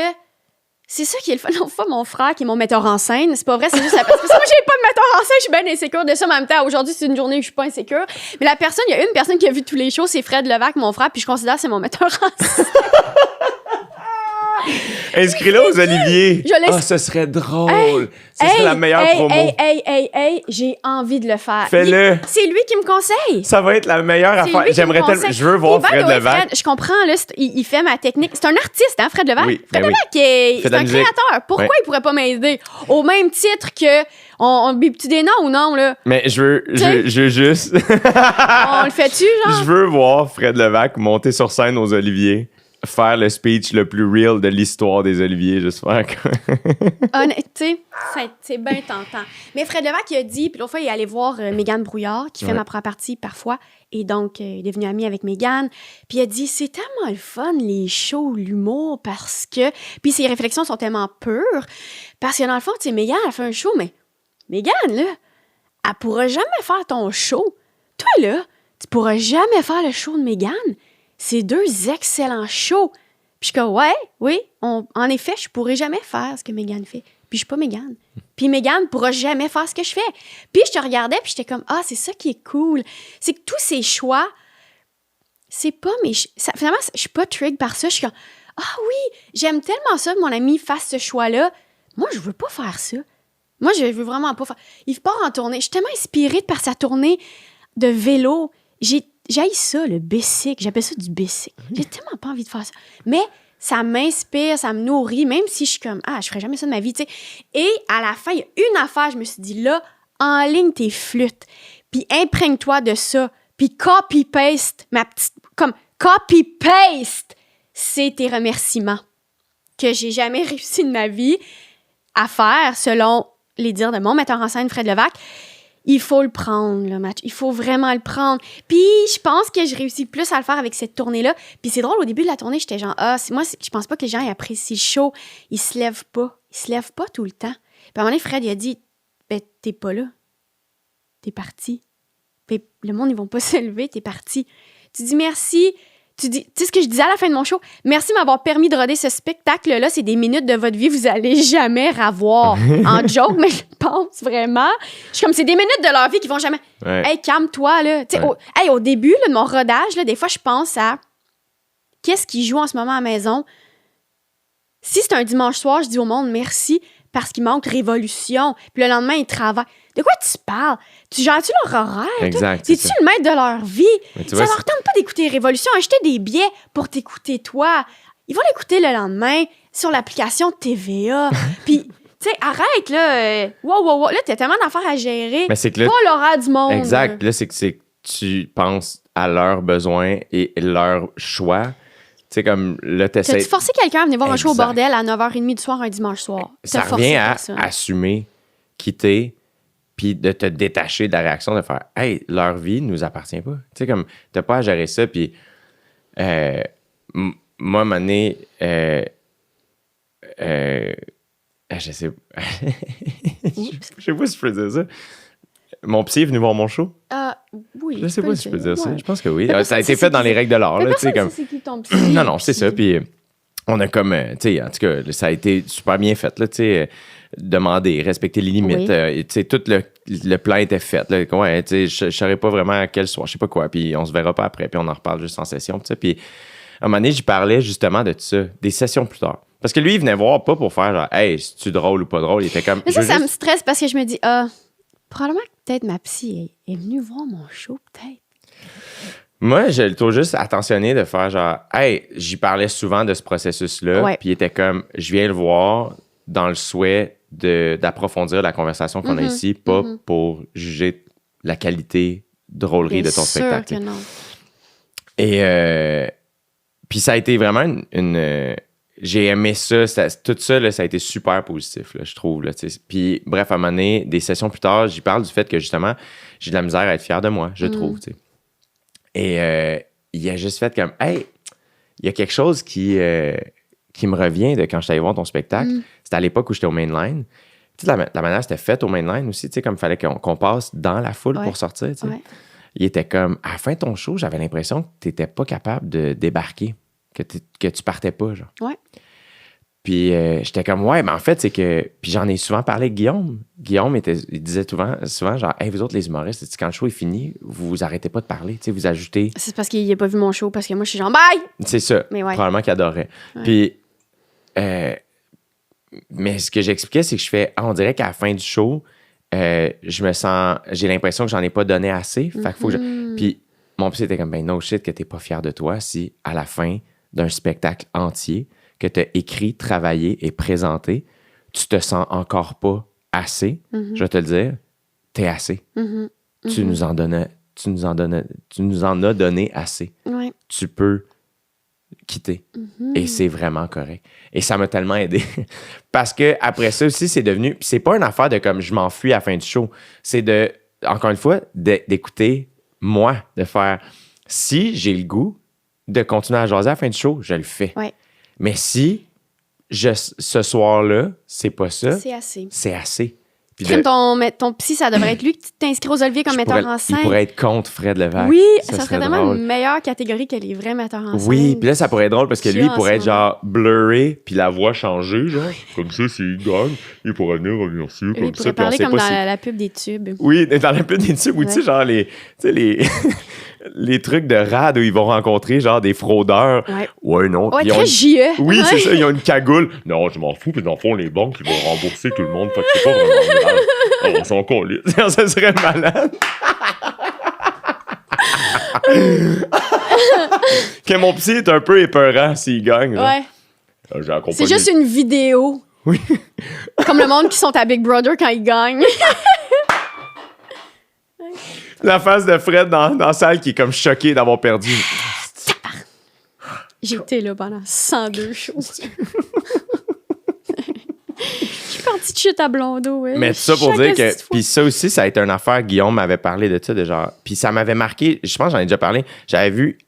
c'est ça qui est le fun. L'autre fois, mon frère, qui est mon metteur en scène, c'est pas vrai, c'est juste parce que moi, j'ai pas de metteur en scène, je suis bien insécure de ça. En même temps, aujourd'hui, c'est une journée où je suis pas insécure. Mais il y a une personne qui a vu tous les shows, c'est Fred Levac, mon frère, puis je considère que c'est mon metteur en scène. Inscris-le aux Oliviers. Je laisse- ce serait drôle. Ce serait la meilleure promo. J'ai envie de le faire. Fais-le. C'est lui qui me conseille. Ça va être la meilleure C'est affaire. lui qui J'aimerais me tellement. conseille. Je veux voir Puis, by Fred the way, Levac. Fred, je comprends, là, il fait ma technique. C'est un artiste, hein, Fred Levac? Oui, Fred ben oui. Levac, Fait c'est de la un musique. créateur. Pourquoi Ouais. il pourrait pas m'aider? Au même titre que... On bip-tu des noms ou non, là? Mais je veux juste. On le fait-tu, genre? Je veux voir Fred Levac monter sur scène aux Oliviers, faire le speech le plus real de l'histoire des Oliviers, juste faire comme... Honnêtement, c'est bien tentant. Mais Fred Levac, il a dit, puis l'autre fois, il est allé voir Mégane Brouillard, qui fait Ouais. ma première partie parfois, et donc, il est devenu ami avec Mégane. Puis il a dit, c'est tellement le fun, les shows, l'humour, parce que... Puis ses réflexions sont tellement pures, parce que dans le fond, tu sais, Mégane, elle fait un show, mais Mégane, là, elle pourra jamais faire ton show. Toi, là, tu pourras jamais faire le show de Mégane. C'est deux excellents shows. Puis je suis comme, ouais, oui, en effet, je pourrais jamais faire ce que Mégane fait. Puis je suis pas Mégane. Puis Mégane pourra jamais faire ce que je fais. Puis je te regardais, puis j'étais comme, c'est ça qui est cool. C'est que tous ces choix, c'est pas mes... Finalement, je suis pas trigger par ça. Je suis comme, oui, j'aime tellement ça que mon ami fasse ce choix-là. Moi, je veux pas faire ça. Moi, je veux vraiment pas faire... Il part en tournée. Je suis tellement inspirée par sa tournée de vélo. J'haïs ça, le bicycle. J'appelle ça du bicycle. J'ai tellement pas envie de faire ça. Mais ça m'inspire, ça me nourrit, même si je suis comme, je ferais jamais ça de ma vie, tu sais. Et à la fin, il y a une affaire, je me suis dit, là, enligne tes flûtes, puis imprègne-toi de ça, puis copy-paste, copy-paste, c'est tes remerciements que j'ai jamais réussi de ma vie à faire, selon les dires de mon metteur en scène, Fred Levac. Il faut le prendre, le match. Il faut vraiment le prendre. Puis, je pense que je réussis plus à le faire avec cette tournée-là. Puis, c'est drôle, au début de la tournée, j'étais genre, je pense pas que les gens ils apprécient le show. Ils se lèvent pas. Ils se lèvent pas tout le temps. Puis, à un moment donné, Fred, il a dit, t'es pas là. T'es parti. Puis, le monde, ils vont pas se lever, t'es parti. Tu dis merci. Tu dis, tu sais ce que je disais à la fin de mon show? Merci de m'avoir permis de roder ce spectacle-là. C'est des minutes de votre vie que vous allez jamais revoir. En joke, mais je pense vraiment. Je suis comme, c'est des minutes de leur vie qui vont jamais. Ouais. Hey, calme-toi, là. Tu sais, Ouais. au début là, de mon rodage, là, des fois, je pense à qu'est-ce qui joue en ce moment à la maison. Si c'est un dimanche soir, je dis au monde merci parce qu'il manque Révolution. Puis le lendemain, ils travaillent. De quoi tu parles? Tu gères-tu leur horaire? Exact. C'est-tu le maître de leur vie? Mais tu Ça vois, leur tente pas d'écouter Révolution. Acheter des billets pour t'écouter toi. Ils vont l'écouter le lendemain sur l'application TVA. Puis, tu sais, arrête, là. Wow. Là, t'as tellement d'affaires à gérer. mais c'est que là, Pas l'horaire du monde. exact. Puis là, c'est que tu penses à leurs besoins et leurs choix. Tu sais, comme là, t'essaies. T'as-tu forcé quelqu'un à venir voir un show au Exact. bordel à 9h30 du soir un dimanche soir? Ça T'as forcé revient à personne. assumer, quitter, puis de te détacher de la réaction, de faire « Hey, leur vie nous appartient pas. » Tu sais, comme, t'as pas à gérer ça, puis moi, à un moment donné, je sais je sais pas si je peux dire ça. Mon psy est venu voir mon show. Oui. Je sais tu pas peux si je le peux dire ça. ouais. Je pense que oui. Mais Ça a personne été sait fait dans c'est les qui. règles de l'art. Mais Là, tu sais, personne comme... sait c'est qui ton psy. Non, c'est ça. Puis on a comme, tu sais, en tout cas, ça a été super bien fait, là, tu sais, demander, respecter les limites. Oui. Tu sais, tout le plan était fait. Là, ouais, tu sais, je saurais pas vraiment à quel soir, je sais pas quoi. Puis on se verra pas après, puis on en reparle juste en session. Puis à un moment donné, j'y parlais justement de tout ça, des sessions plus tard. Parce que lui, il venait voir pas pour faire genre, hey, c'est-tu drôle ou pas drôle. Il était comme. Mais ça, je veux ça juste- me stresse parce que je me dis, probablement que peut-être ma psy est venue voir mon show, peut-être. Moi, je le trouve juste attentionné de faire genre, hey, j'y parlais souvent de ce processus-là. Ouais. Puis il était comme, je viens le voir dans le souhait d'approfondir la conversation qu'on a ici, pas pour juger la qualité drôlerie Bien de ton sûr spectacle. que non. Et puis ça a été vraiment j'ai aimé ça. Tout ça, là, ça a été super positif, là, je trouve. Là, tu sais. Puis bref, à un moment donné, des sessions plus tard, j'y parle du fait que justement, j'ai de la misère à être fier de moi, je trouve. Tu sais. Et il a juste fait comme, hey, il y a quelque chose qui me revient de quand je suis allé voir ton spectacle. C'était à l'époque où j'étais au Mainline. Tu sais, la manière c'était fait au Mainline aussi, tu sais, comme il fallait qu'on passe dans la foule Ouais. pour sortir, tu sais. Ouais. Il était comme, à la fin de ton show, j'avais l'impression que tu n'étais pas capable de débarquer, que tu partais pas, genre. Ouais. Puis j'étais comme, ouais, mais en fait, c'est que. Puis j'en ai souvent parlé avec Guillaume. Guillaume, il disait souvent genre, hey, vous autres, les humoristes, quand le show est fini, vous arrêtez pas de parler, tu sais, vous ajoutez. C'est parce qu'il n'a pas vu mon show, parce que moi, je suis genre, bye! C'est ça. Mais ouais. Probablement qu'il adorait. Ouais. Puis. Mais ce que j'expliquais, c'est que je fais, on dirait qu'à la fin du show, j'ai l'impression que j'en ai pas donné assez. Fait qu'il faut que Puis mon psy était comme, ben no shit, que t'es pas fier de toi si à la fin d'un spectacle entier que t'as écrit, travaillé et présenté, tu te sens encore pas assez. Je vais te le dire, t'es assez. Tu nous en as donné assez. Ouais. Tu peux quitter. Et c'est vraiment correct. Et ça m'a tellement aidé. Parce que après ça aussi, c'est devenu... Puis c'est pas une affaire de comme je m'enfuis à la fin du show. C'est de, encore une fois, d'écouter moi, de faire... Si j'ai le goût de continuer à jaser à la fin du show, je le fais. Ouais. Mais si ce soir-là, c'est pas ça, C'est assez. c'est assez. Puis Crime, ton psy, ça devrait être lui qui t'inscrit aux Olivier comme metteur en scène. il pourrait être contre Fred Levac. Oui, ça serait tellement drôle. une meilleure catégorie que les vrais metteurs en scène. Oui, puis là, ça pourrait être drôle parce que lui, il pourrait être Ensemble. genre blurré, puis la voix changée, genre. Comme ça, s'il gagne, il pourrait venir remercier Il comme pourrait ça. Puis on parler sait comme pas dans si... la pub des tubes. Oui, dans la pub des tubes, ou tu sais, Ouais. genre les trucs de rad où ils vont rencontrer genre des fraudeurs. Ouais. Ouais, non. Ouais, Puis ils ont très JE. Oui, Ouais. c'est ça, ils ont une cagoule. Non, je m'en fous, puis dans le fond, les banques, ils vont rembourser tout le monde, fait que c'est pas vraiment grave. Oh, on s'en colle. Ça serait malade. Que mon psy est un peu épeurant s'il gagne. là. Ouais. J'ai accompagné- C'est juste une vidéo. Oui. Comme le monde qui sont à Big Brother quand ils gagnent. La face de Fred dans la salle qui est comme choqué d'avoir perdu. J'étais là pendant 102 shows. Je suis partie de shit à Blondeau, ouais. Mais tout ça pour dire que. Puis Puis ça aussi, ça a été une affaire. Guillaume m'avait parlé de ça, de genre. Puis ça m'avait marqué. Je pense que j'en ai déjà parlé. J'avais vu,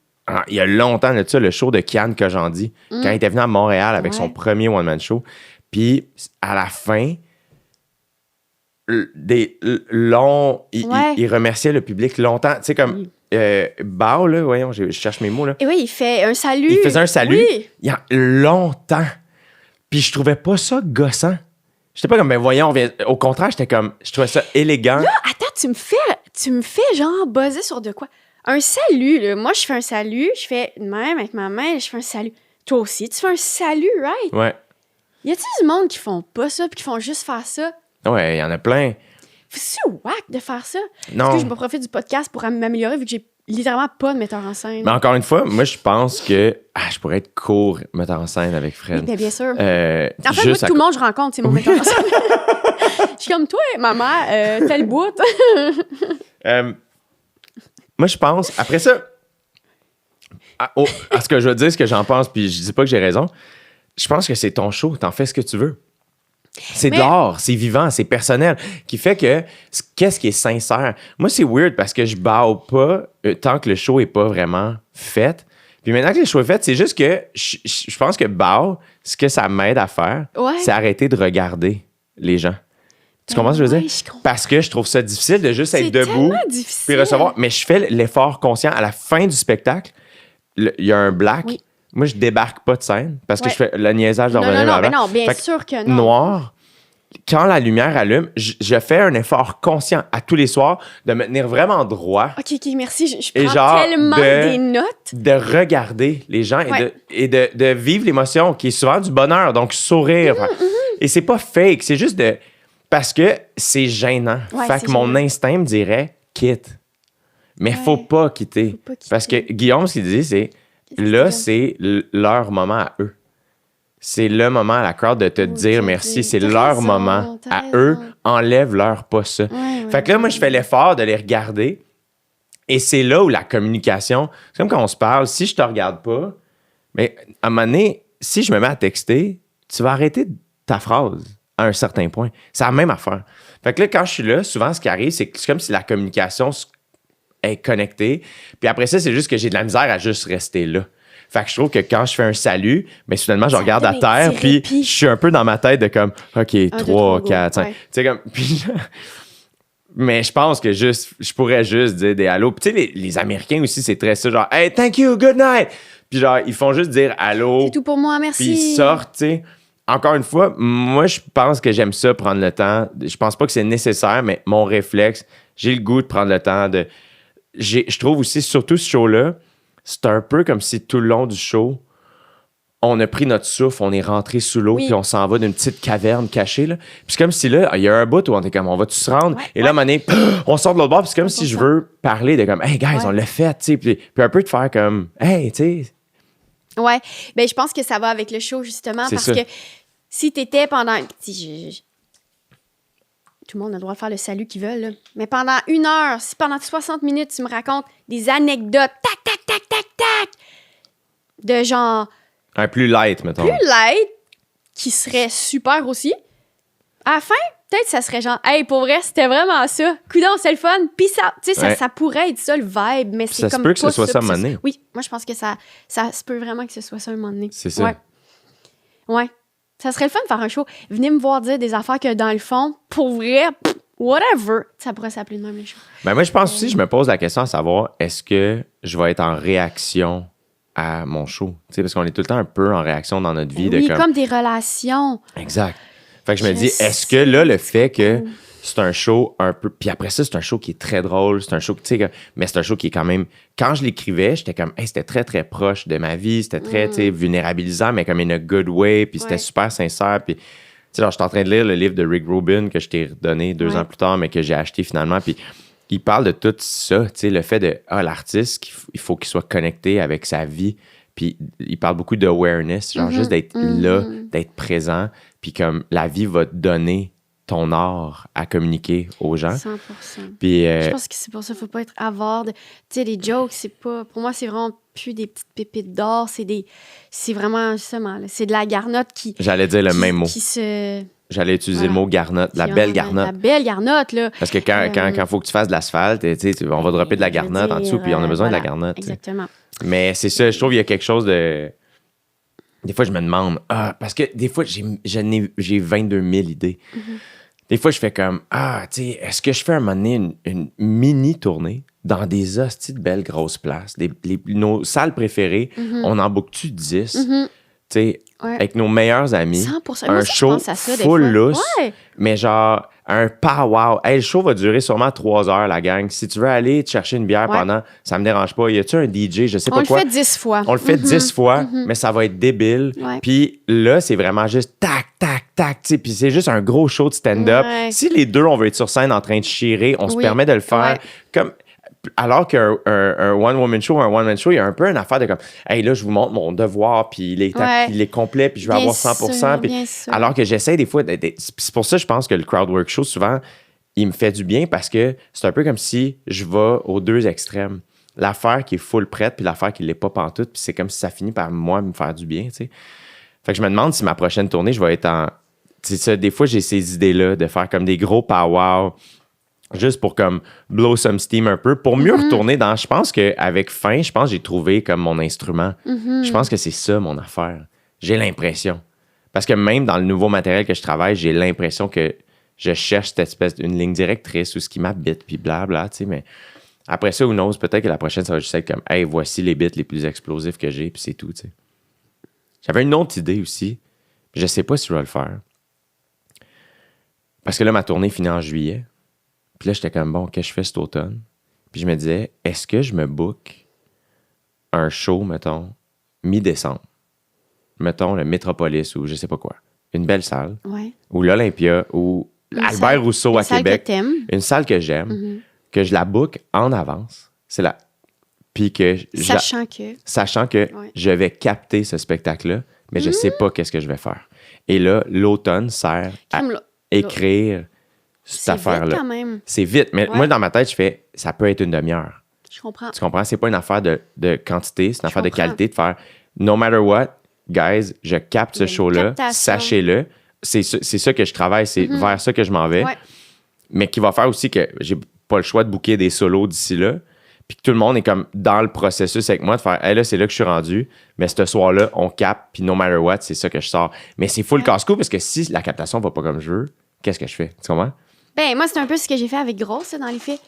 il y a longtemps de ça, le show de Kian Kojandi, quand il était venu à Montréal avec son Ouais. premier one-man show. Puis à la fin, il remerciait le public longtemps. Tu sais, comme. Bao, là, voyons, je cherche mes mots, là. Et oui, il fait un salut. Il faisait un salut Oui. il y a longtemps. Puis je trouvais pas ça gossant. J'étais pas comme, ben voyons, au contraire, j'étais comme, je trouvais ça élégant. Là, attends, tu me fais genre buzzer sur de quoi? Un salut, là. Moi, je fais un salut, je fais de même avec ma main, je fais un salut. Toi aussi, tu fais un salut, right? Ouais. Y a-t-il du monde qui font pas ça puis qui font juste faire ça? Ouais, il y en a plein. C'est whack de faire ça. Non. Est-ce que je me profite du podcast pour m'améliorer vu que j'ai littéralement pas de metteur en scène? Mais encore une fois, moi, je pense que je pourrais être court metteur en scène avec Fred. Oui, bien sûr. En En fait, moi, juste tout le monde je rencontre, c'est mon metteur en scène. Je suis comme toi, maman, tel bout. Moi, je pense, après ça, à ce que je veux dire, ce que j'en pense, puis je dis pas que j'ai raison, je pense que c'est ton show, t'en fais ce que tu veux. C'est de l'art, c'est vivant, c'est personnel, qui fait que qu'est-ce qui est sincère? Moi, c'est weird parce que je bow pas tant que le show est pas vraiment fait. Puis maintenant que le show est fait, c'est juste que je pense que bow, ce que ça m'aide à faire, c'est arrêter de regarder les gens. Tu comprends ce que je veux dire? Je comprends. Parce que je trouve ça difficile de juste être debout tellement difficile. puis recevoir. Mais je fais l'effort conscient. À la fin du spectacle, il y a un black. Oui. Moi, je débarque pas de scène parce que Ouais. je fais le niaisage de Non, revenir non, vers ben non, bien Fait que sûr que non. Noir, quand la lumière allume, je fais un effort conscient à tous les soirs de me tenir vraiment droit, OK, merci. Je Et prends genre tellement des notes. de regarder les gens Ouais. et de vivre l'émotion qui est souvent du bonheur, donc sourire. Et c'est pas fake, c'est juste de... Parce que c'est gênant. Ouais, Fait c'est que mon gênant. instinct me dirait faut Ouais. faut pas quitter. Faut pas quitter. Parce que Guillaume, ce qu'il dit, c'est Qu'est-ce là, qu'il c'est leur moment à eux. C'est le moment à la crowd de te dire te merci. dire, C'est t'as leur raison, moment t'as à raison. eux. Enlève-leur pas ça. Ouais, Fait que là, moi, je fais l'effort de les regarder. Et c'est là où la communication... C'est comme quand on se parle. Si je te regarde pas, mais à un moment donné, si je me mets à texter, tu vas arrêter ta phrase à un certain point. C'est la même affaire. Fait que là, quand je suis là, souvent, ce qui arrive, c'est que c'est comme si la communication est connectée. Puis après ça, c'est juste que j'ai de la misère à juste rester là. Fait que je trouve que quand je fais un salut, mais soudainement, je Ça regarde à donne un terre, petit puis répit. je suis un peu dans ma tête de comme, OK, 2, 3, 3, 4, 5. ouais. Tu sais, comme... Puis, mais je pense que je pourrais juste dire des allô. Puis tu sais, les Américains aussi, c'est très ça, genre, hey, thank you, good night. Puis genre, ils font juste dire allô. C'est tout pour moi, merci. Puis ils sortent, tu sais. Encore une fois, moi, je pense que j'aime ça, prendre le temps. Je pense pas que c'est nécessaire, mais mon réflexe, j'ai le goût de prendre le temps de... Je trouve aussi, surtout ce show-là, c'est un peu comme si tout le long du show, on a pris notre souffle, on est rentré sous l'eau, Oui. puis on s'en va d'une petite caverne cachée, là. Puis c'est comme si là, il y a un bout où on est comme, on va-tu se rendre? Ouais, Et là, à un moment donné, on sort de l'autre bord, puis c'est comme si je veux parler de comme, hey, guys, Ouais. on l'a fait, tu sais. Puis un peu de faire comme, hey, tu sais... Ouais, ben je pense que ça va avec le show, justement, C'est parce ça. que si t'étais pendant... Tout le monde a le droit de faire le salut qu'ils veulent, là. Mais pendant 1 heure, si pendant 60 minutes, tu me racontes des anecdotes, tac, tac, tac, tac, tac, de genre Un plus light, mettons. plus light, qui serait super aussi, à la fin, peut-être ça serait genre, hey, pour vrai, c'était vraiment ça. Coudonc, c'est le fun. Puis ça, tu sais, Ouais. ça pourrait être ça le vibe, mais c'est Ça se comme peut que ce pas soit ça à un puis moment donné. Oui, moi, je pense que ça se peut vraiment que ce soit ça un moment donné. C'est ça. Ouais. Ouais. Ça serait le fun de faire un show. Venez me voir dire des affaires que dans le fond, pour vrai, whatever, ça pourrait s'appeler de même les shows. Ben moi, je pense aussi, je me pose la question à savoir, est-ce que je vais être en réaction à mon show? Tu sais, parce qu'on est tout le temps un peu en réaction dans notre vie. Oui, de comme des relations. Exact. Fait que je me Je dis, sais. est-ce que là, le fait que c'est un show un peu... Puis après ça, c'est un show qui est très drôle, c'est un show, tu sais, mais c'est un show qui est quand même... Quand je l'écrivais, j'étais comme, hey, c'était très, très proche de ma vie, c'était très, tu sais, vulnérabilisant, mais comme in a good way, puis c'était Ouais. super sincère, puis... Tu sais, genre, je suis en train de lire le livre de Rick Rubin que je t'ai redonné 2 Ouais. ans plus tard, mais que j'ai acheté finalement, puis il parle de tout ça, tu sais, le fait de, l'artiste, il faut qu'il soit connecté avec sa vie, puis il parle beaucoup d'awareness, genre juste d'être là, d'être présent, puis comme la vie va te donner ton art à communiquer aux gens. 100%. Puis, Je pense que c'est pour ça qu'il faut pas être avare. Tu sais, les jokes, c'est pas... Pour moi, c'est vraiment plus des petites pépites d'or. C'est vraiment, justement, là, c'est de la garnotte qui... j'allais dire le qui- même mot. Qui se... J'allais utiliser Voilà. le mot garnotte, la qui- belle garnotte. La belle garnotte, là. Parce que quand faut que tu fasses de l'asphalte, tu sais, on va dropper de la Je veux garnotte en dire, dessous, puis on a besoin de la voilà, garnotte. tu sais. Exactement. Mais c'est ça, je trouve qu'il y a quelque chose de... Des fois, je me demande, parce que des fois, j'ai 22 000 idées. Des fois, je fais comme, tu sais, est-ce que je fais un moment donné une mini-tournée dans des hosties de belles grosses places. Nos salles préférées, on en book-tu 10? Tu sais, Ouais. avec nos meilleurs amis. 100%. Un Moi aussi, je show pense à ça, des full fois. lousse, Ouais. mais genre un pow-wow. Hey, le show va durer sûrement 3 heures, la gang. Si tu veux aller te chercher une bière Ouais. pendant, ça me dérange pas. Y a-tu un DJ, je sais On pas le quoi. fait 10 fois. On le fait 10 fois, mais ça va être débile. Ouais. Puis là, c'est vraiment juste tac, tac, tac. Tu sais, puis c'est juste un gros show de stand-up. Ouais. Si les deux, on veut être sur scène en train de chirer, on se Oui. permet de le faire Ouais. comme. Alors qu'un un one-woman show, un one-man show, il y a un peu une affaire de comme, hey, là, je vous montre mon devoir, puis Ouais. il est complet, puis je vais Bien avoir 100%. sûr, Puis bien sûr. alors que j'essaie des fois, c'est pour ça, je pense que le crowd work show, souvent, il me fait du bien parce que c'est un peu comme si je vais aux deux extrêmes. L'affaire qui est full prête, puis l'affaire qui l'est pas pantoute, puis c'est comme si ça finit par moi me faire du bien, tu sais. Fait que je me demande si ma prochaine tournée, je vais être en. Tu sais, ça, des fois, j'ai ces idées-là de faire comme des gros pow-wow, juste pour comme blow some steam un peu, pour mieux retourner dans. Je pense qu'avec Fin, je pense que j'ai trouvé comme mon instrument. Je pense que c'est ça mon affaire. J'ai l'impression. Parce que même dans le nouveau matériel que je travaille, j'ai l'impression que je cherche cette espèce d'une ligne directrice ou ce qui m'habite, puis blabla, tu sais, mais après ça, who knows, peut-être que la prochaine, ça va juste être comme, hey, voici les bits les plus explosifs que j'ai, puis c'est tout, tu sais. J'avais une autre idée aussi, puis je sais pas si je vais le faire. Parce que là, ma tournée finit en juillet. Puis là, j'étais comme, bon, qu'est-ce que je fais cet automne? Puis je me disais, est-ce que je me book un show, mettons, mi-décembre? Mettons, le Métropolis ou je sais pas quoi. Une belle salle. Ouais. Ou l'Olympia, ou Une Albert salle- Rousseau une à salle Québec. que t'aimes. Une salle que j'aime, que je la book en avance. C'est là. Puis que sachant que Ouais. je vais capter ce spectacle-là, mais je sais pas qu'est-ce que je vais faire. Et là, l'automne sert à Crème, là. écrire cette C'est affaire-là. vite quand même. C'est vite. Mais Ouais. moi, dans ma tête, je fais, ça peut être une demi-heure. Je comprends. Tu comprends? C'est pas une affaire de quantité, c'est une affaire de comprends. qualité, de faire no matter what, guys, je capte Il y ce a une show-là, captation. sachez-le. C'est ça que je travaille, c'est vers ça que je m'en vais. Ouais. Mais qui va faire aussi que j'ai pas le choix de booker des solos d'ici là. Puis que tout le monde est comme dans le processus avec moi de faire, hey, là, c'est là que je suis rendu. Mais ce soir-là, on capte, puis no matter what, c'est ça que je sors. Mais c'est full casse-cou parce que si la captation va pas comme je veux, qu'est-ce que je fais? Tu comprends? Ben, moi, c'est un peu ce que j'ai fait avec Grosse, là, dans les faits.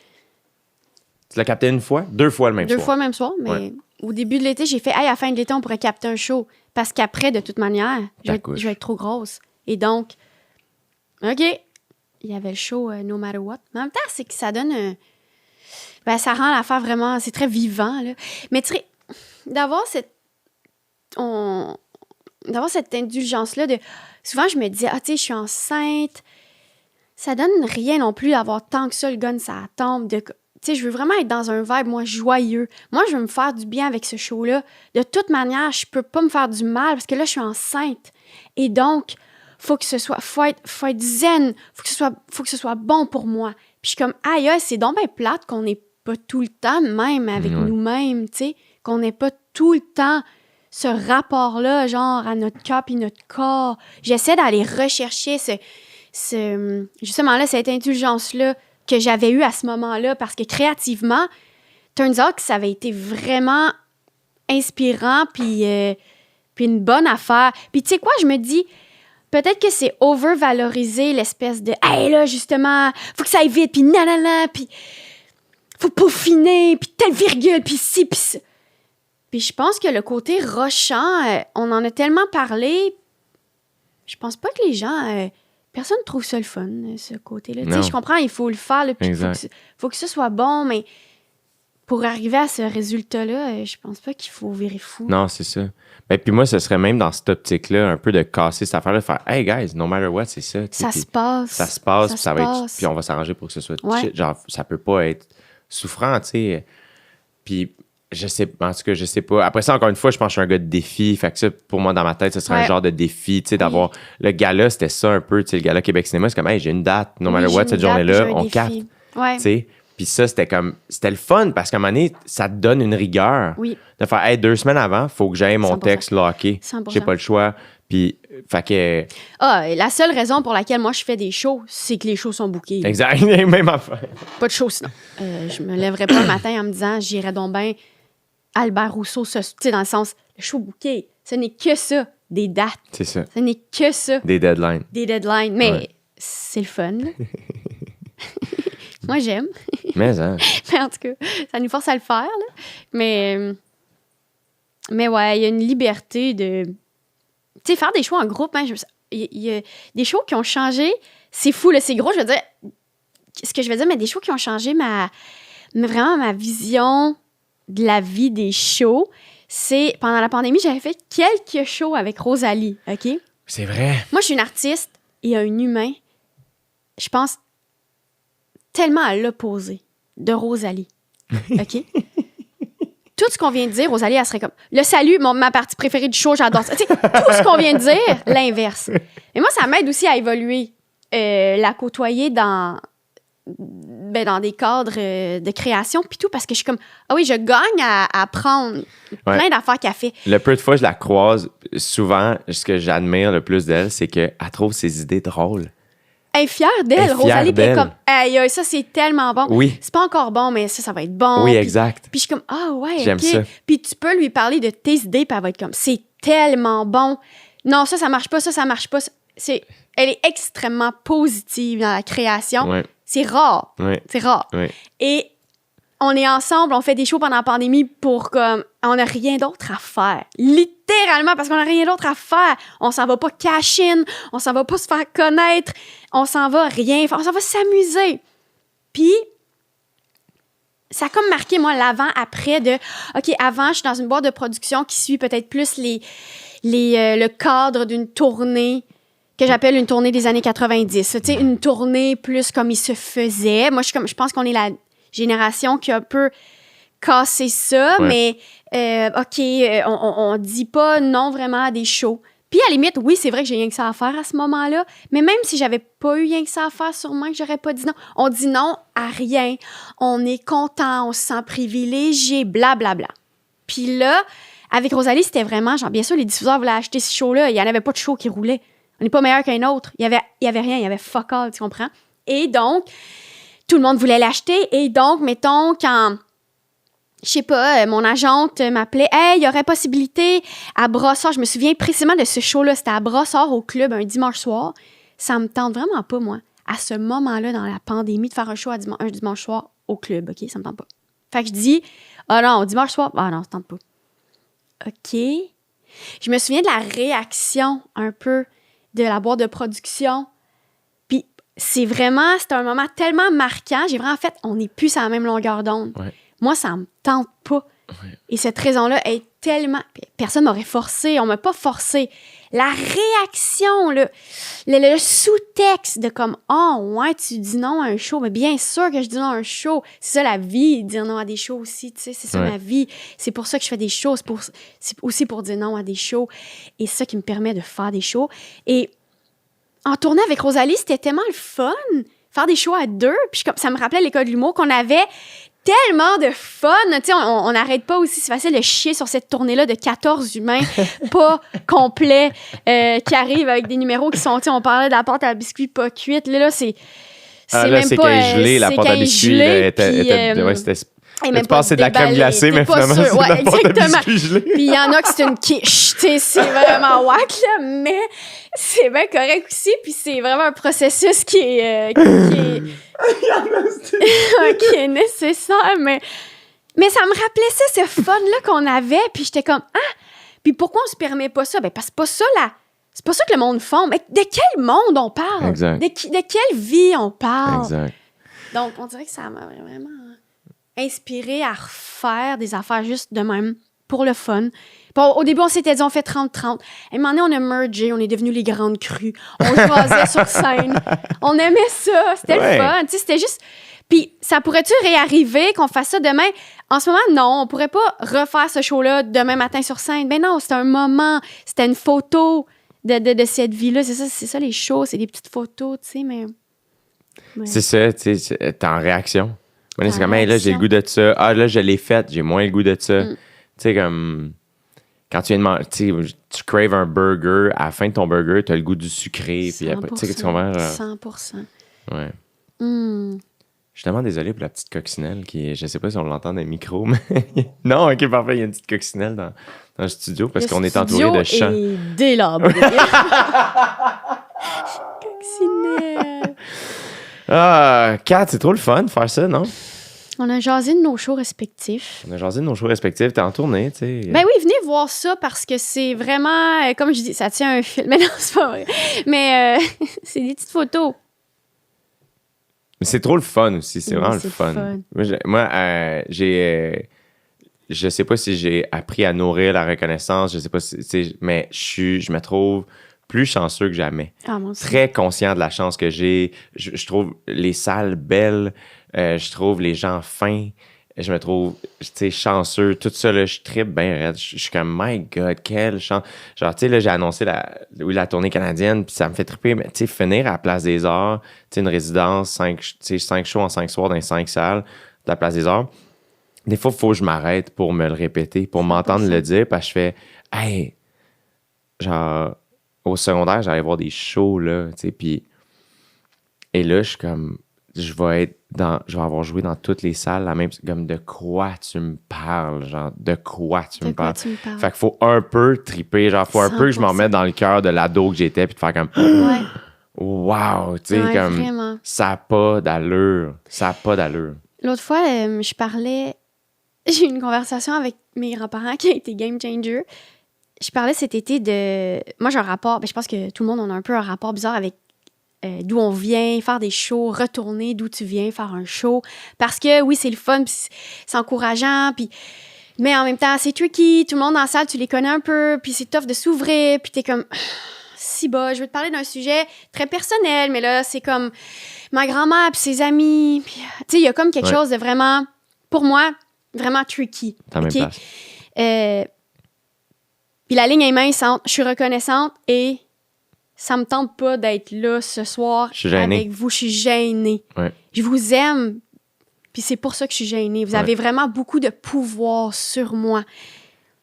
Tu l'as capté une fois? 2 fois le même 2 soir. fois le même soir, mais Ouais. au début de l'été, j'ai fait, hey, à la fin de l'été, on pourrait capter un show. Parce qu'après, de toute manière, T'accouches. je vais être trop grosse. Et donc, OK, il y avait le show No Matter What. Mais en même temps, c'est que ça donne un. Ben, ça rend l'affaire vraiment. C'est très vivant, là. Mais tu sais, d'avoir cette indulgence-là de. Souvent, je me disais, ah, tu sais, je suis enceinte. Ça donne rien non plus d'avoir tant que ça, le gun, ça tombe. Tu sais, je veux vraiment être dans un vibe, moi, joyeux. Moi, je veux me faire du bien avec ce show-là. De toute manière, je peux pas me faire du mal parce que là, je suis enceinte. Et donc, faut être zen. Faut que ce soit bon pour moi. Puis je suis comme, aïe, c'est donc bien plate qu'on n'ait pas tout le temps, même avec nous-mêmes, tu sais, qu'on n'ait pas tout le temps ce rapport-là, genre, à notre cœur puis notre corps. J'essaie d'aller rechercher justement là, cette indulgence-là que j'avais eue à ce moment-là, parce que créativement, turns out que ça avait été vraiment inspirant, puis une bonne affaire. Puis tu sais quoi, je me dis, peut-être que c'est over-valoriser l'espèce de « Hey, là, justement, faut que ça aille vite, puis nanana, puis faut peaufiner, puis telle virgule, puis ci, puis ça. » Puis je pense que le côté rushant, on en a tellement parlé, je pense pas que les gens... personne ne trouve ça le fun, ce côté-là. Tu sais, je comprends, il faut le faire, là, puis faut que ça soit bon, mais pour arriver à ce résultat-là, je pense pas qu'il faut virer fou. Non, c'est ça. Ben, puis moi, ce serait même dans cette optique-là, un peu de casser cette affaire-là, de faire « Hey, guys, no matter what, c'est ça. » Ça se passe. Ça se passe, Ça puis ça se va passe. être... Puis on va s'arranger pour que ce soit Ouais. shit. Genre, ça peut pas être souffrant, tu sais. Puis je sais... En tout cas, je sais pas. Après ça, encore une fois, je pense que je suis un gars de défi. Fait que ça, pour moi, dans ma tête, ce serait un Ouais. genre de défi, tu sais, d'avoir... Le gala, c'était ça un peu, tu sais, le gala Québec Cinéma, c'est comme « Hey, j'ai une date, no matter Oui, what, j'ai cette une date, journée-là, j'ai un on défi. capte. » Ouais. Tu sais. Puis ça, c'était le fun parce qu'à un moment donné, ça te donne une rigueur Oui. de faire, hey, 2 semaines avant, faut que j'aille mon 100%. texte locké. 100%. J'ai pas le choix. Puis, fait que. Ah, et la seule raison pour laquelle moi je fais des shows, c'est que les shows sont bookés. là. Exact, même affaire. Pas de show sinon. Je me lèverais pas le matin en me disant j'irais donc bien Albert Rousseau, tu sais, dans le sens, le show booké. Ce n'est que ça, des dates. C'est ça. Ce n'est que ça, Des deadlines. des deadlines. Mais Ouais. c'est le fun, là. Moi, j'aime. Mais, hein. Mais en tout cas, ça nous force à le faire, là. Mais ouais, il y a une liberté de... Tu sais, faire des shows en groupe, hein, il y a des shows qui ont changé. C'est fou, là, c'est gros, je veux dire... Ce que je veux dire, mais des shows qui ont changé vraiment ma vision de la vie des shows, c'est... Pendant la pandémie, j'avais fait quelques shows avec Rosalie, OK? C'est vrai. Moi, je suis une artiste et un humain, je pense, tellement à l'opposé de Rosalie, OK? Tout ce qu'on vient de dire, Rosalie, elle serait comme... Le salut, ma partie préférée du show, j'adore ça. Tu sais, tout ce qu'on vient de dire, l'inverse. Et moi, ça m'aide aussi à évoluer, la côtoyer dans des cadres de création, puis tout, parce que je suis comme... Ah oui, je gagne à apprendre plein d'affaires qu'elle fait. Le peu de fois que je la croise, souvent, ce que j'admire le plus d'elle, c'est qu'elle trouve ses idées drôles. Elle est fière d'elle, Rosalie, puis elle est comme, hey, ça, c'est tellement bon. Oui. C'est pas encore bon, mais ça va être bon. Oui, puis, exact. Puis je suis comme, ah ouais, J'aime OK. ça. Puis tu peux lui parler de tes idées, puis elle va être comme, c'est tellement bon. Non, ça marche pas, ça marche pas. Elle est extrêmement positive dans la création. Ouais. C'est rare. Ouais. C'est rare. Ouais. Et on est ensemble, on fait des shows pendant la pandémie pour comme, on n'a rien d'autre à faire. Littéralement, parce qu'on n'a rien d'autre à faire. On s'en va pas cash in, on s'en va pas se faire connaître, on s'en va rien faire, on s'en va s'amuser. Puis, ça a comme marqué, moi, l'avant-après de, OK, avant, je suis dans une boîte de production qui suit peut-être plus le cadre d'une tournée que j'appelle une tournée des années 90. Tu sais, une tournée plus comme il se faisait. Moi, je pense qu'on est la génération qui a un peu cassé ça, mais OK, on dit pas non vraiment à des shows. Puis à la limite, oui, c'est vrai que j'ai rien que ça à faire à ce moment-là, mais même si j'avais pas eu rien que ça à faire, sûrement que j'aurais pas dit non. On dit non à rien. On est content, on se sent privilégié, blablabla. Puis là, avec Rosalie, c'était vraiment genre, bien sûr, les diffuseurs voulaient acheter ce show-là. Il y en avait pas de show qui roulait. On n'est pas meilleur qu'un autre. Il y avait rien, il y avait fuck all, tu comprends? Et donc, tout le monde voulait l'acheter. Et donc, mettons, quand, je sais pas, mon agente m'appelait, « Hey, il y aurait possibilité à Brossard. » Je me souviens précisément de ce show-là. C'était à Brossard au club un dimanche soir. Ça me tente vraiment pas, moi, à ce moment-là, dans la pandémie, de faire un show un dimanche soir au club, OK? Ça me tente pas. Fait que je dis, « Ah non, dimanche soir, ah non, ça me tente pas. » OK. Je me souviens de la réaction un peu de la boîte de production. Puis c'était un moment tellement marquant. J'ai vraiment fait, on n'est plus sur la même longueur d'onde. Ouais. Moi, ça me tente pas. Ouais. Et cette raison-là est tellement... Personne m'aurait forcé, on m'a pas forcé. La réaction, le sous-texte de comme, « Oh, ouais, tu dis non à un show. » Mais bien sûr que je dis non à un show. C'est ça la vie, dire non à des shows aussi, tu sais. C'est ça ma vie. C'est pour ça que je fais des shows. C'est aussi pour dire non à des shows. Et c'est ça qui me permet de faire des shows. Et en tournant avec Rosalie, c'était tellement le fun. Faire des shows à deux. Puis ça me rappelait l'école de l'humour qu'on avait tellement de fun. Tu sais, on n'arrête pas aussi. C'est facile de chier sur cette tournée-là de 14 humains pas complets qui arrivent avec des numéros qui sont... Tu sais, on parlait de la pâte à biscuits pas cuite. Là, c'est même c'est pas... qu'elle est gelée, la pâte à biscuits. Même pas c'est de la crème glacée, mais finalement, c'est de la pâte à biscuits gelée. Puis il y en a que c'est une quiche. Tu sais, c'est vraiment whack, là, mais c'est bien correct aussi. Puis c'est vraiment un processus qui est nécessaire. Mais ça me rappelait ça, ce fun-là qu'on avait. Puis j'étais comme, ah! Puis pourquoi on se permet pas ça? Ben, parce que c'est pas ça que le monde font. Mais de quel monde on parle? Exact. De quelle vie on parle? Exact. Donc, on dirait que ça m'a vraiment inspiré à refaire des affaires juste de même, pour le fun. Bon, au début, on s'était dit, on fait 30-30. À un moment donné, on a mergé, on est devenus les grandes crues. On jasait sur scène. On aimait ça, c'était le fun. Tu sais, c'était juste... Puis, ça pourrait-tu réarriver qu'on fasse ça demain? En ce moment, non, on pourrait pas refaire ce show-là demain matin sur scène. Ben non, c'était un moment, c'était une photo de cette vie-là. C'est ça les shows, c'est des petites photos, tu sais, mais... Ouais. C'est ça, tu sais, t'es en réaction. Moi, c'est comme, hey, là, j'ai le goût de ça. Ah, là, je l'ai fait, j'ai moins le goût de ça. Tu sais, comme, quand tu viens de manger, tu craves un burger, à la fin de ton burger, t'as le goût du sucré. Puis après, tu sais, tu comprends? 100%. Ouais. Je suis tellement désolé pour la petite coccinelle qui, je sais pas si on l'entend dans les micros, mais non, ok, parfait, il y a une petite coccinelle dans le studio parce qu'on est entouré de chants. Le studio est délabré. Coccinelle. Ah, Kat, c'est trop le fun de faire ça, non? On a jasé de nos shows respectifs. On a jasé de nos shows respectifs. T'es en tournée, tu sais. Ben oui, venez voir ça parce que c'est vraiment, comme je dis, ça tient un fil. Mais non, c'est pas vrai. Mais c'est des petites photos. Mais c'est trop le fun aussi. C'est Oui, vraiment c'est le fun. fun. Je sais pas si j'ai appris à nourrir la reconnaissance. Je sais pas si, tu sais, mais je me trouve plus chanceux que jamais. Ah, moi aussi. Très conscient de la chance que j'ai. Je trouve les salles belles. Je trouve les gens fins. Je me trouve, tu sais, chanceux. Tout ça, là, je trippe bien raide. Je suis comme, my God, quelle chance. Genre, tu sais, là, j'ai annoncé la tournée canadienne, puis ça me fait tripper. Mais, tu sais, finir à la Place des Arts, tu sais, une résidence, 5 shows en 5 soirs dans les 5 salles de la Place des Arts. Des fois, il faut que je m'arrête pour me le répéter, pour m'entendre le dire, parce que je fais, hey, genre, au secondaire, j'allais voir des shows, là, tu sais, puis. Et là, je suis comme, je vais avoir joué dans toutes les salles, la même, comme de quoi tu me parles, genre, de quoi tu me parles. Fait qu'il faut un peu triper, genre, faut un peu que je m'en 100%. mette dans le cœur de l'ado que j'étais, puis de faire comme, Ouais, wow, tu sais, ouais, comme, vraiment. ça n'a pas d'allure, ça n'a pas d'allure. L'autre fois, j'ai eu une conversation avec mes grands-parents qui a été game changer. Je parlais cet été de... Moi, j'ai un rapport, je pense que tout le monde on a un peu un rapport bizarre avec d'où on vient, faire des shows, retourner d'où tu viens, faire un show. Parce que, oui, c'est le fun, puis c'est encourageant, puis... Mais en même temps, c'est tricky. Tout le monde dans la salle, tu les connais un peu, puis c'est tough de s'ouvrir, puis t'es comme... Si bas, je veux te parler d'un sujet très personnel, mais là, c'est comme ma grand-mère puis ses amis. Puis, tu sais, il y a comme quelque chose de vraiment, pour moi, vraiment tricky. T'as même place. Puis la ligne est mince entre je suis reconnaissante et ça me tente pas d'être là ce soir avec vous. Je suis gênée. Ouais. Je vous aime, puis c'est pour ça que je suis gênée. Vous avez vraiment beaucoup de pouvoir sur moi.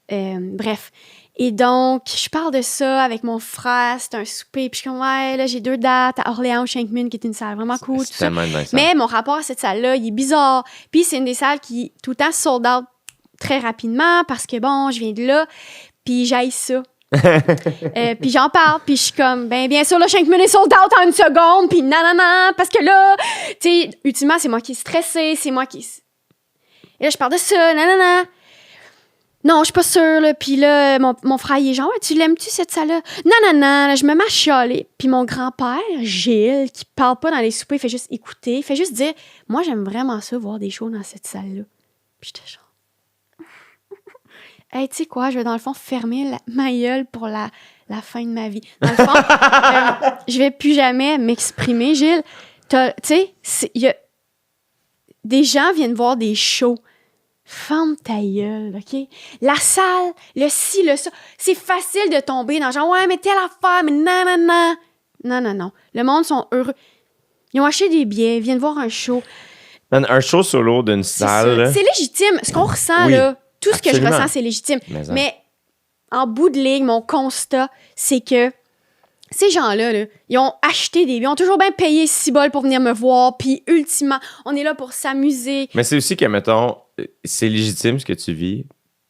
Bref. Et donc, je parle de ça avec mon frère, c'est un souper, puis je suis comme, ouais, là, j'ai 2 dates à Orléans, Shankman, qui est une salle vraiment cool, tout ça. Mais mon rapport à cette salle-là, il est bizarre. Puis c'est une des salles qui, tout le temps, sold out très rapidement, parce que, bon, je viens de là, puis j'haïs ça. Puis j'en parle, puis je suis comme, ben, bien sûr, là, Shankman est sold out en 1 seconde, puis nanana, parce que là, tu sais, ultimement, c'est moi qui est stressée, c'est moi qui... Et là, je parle de ça, nanana. Non, je suis pas sûre, là. Puis là, mon frère, il est genre, ouais, tu l'aimes-tu, cette salle-là? Non, là, je me mets à chialer. Puis mon grand-père, Gilles, qui parle pas dans les soupers, il fait juste écouter, il fait juste dire, moi, j'aime vraiment ça, voir des shows dans cette salle-là. Puis j'étais genre, hey, tu sais quoi, je vais dans le fond fermer ma gueule pour la fin de ma vie. Dans le fond, je vais plus jamais m'exprimer, Gilles. Tu sais, des gens viennent voir des shows. Ferme ta gueule, OK? La salle, le ci, le ça. C'est facile de tomber dans genre, ouais, mais telle affaire, mais non. Non. Le monde sont heureux. Ils ont acheté des billets, ils viennent voir un show. Un show solo d'une salle. C'est légitime. Ce qu'on ressent, oui, là, tout ce que absolument. je ressens, c'est légitime. Mais en bout de ligne, mon constat, c'est que ces gens-là, là, ils ont acheté des billets, ils ont toujours bien payé 6 $ pour venir me voir, puis ultimement, on est là pour s'amuser. Mais c'est aussi que, mettons, c'est légitime ce que tu vis,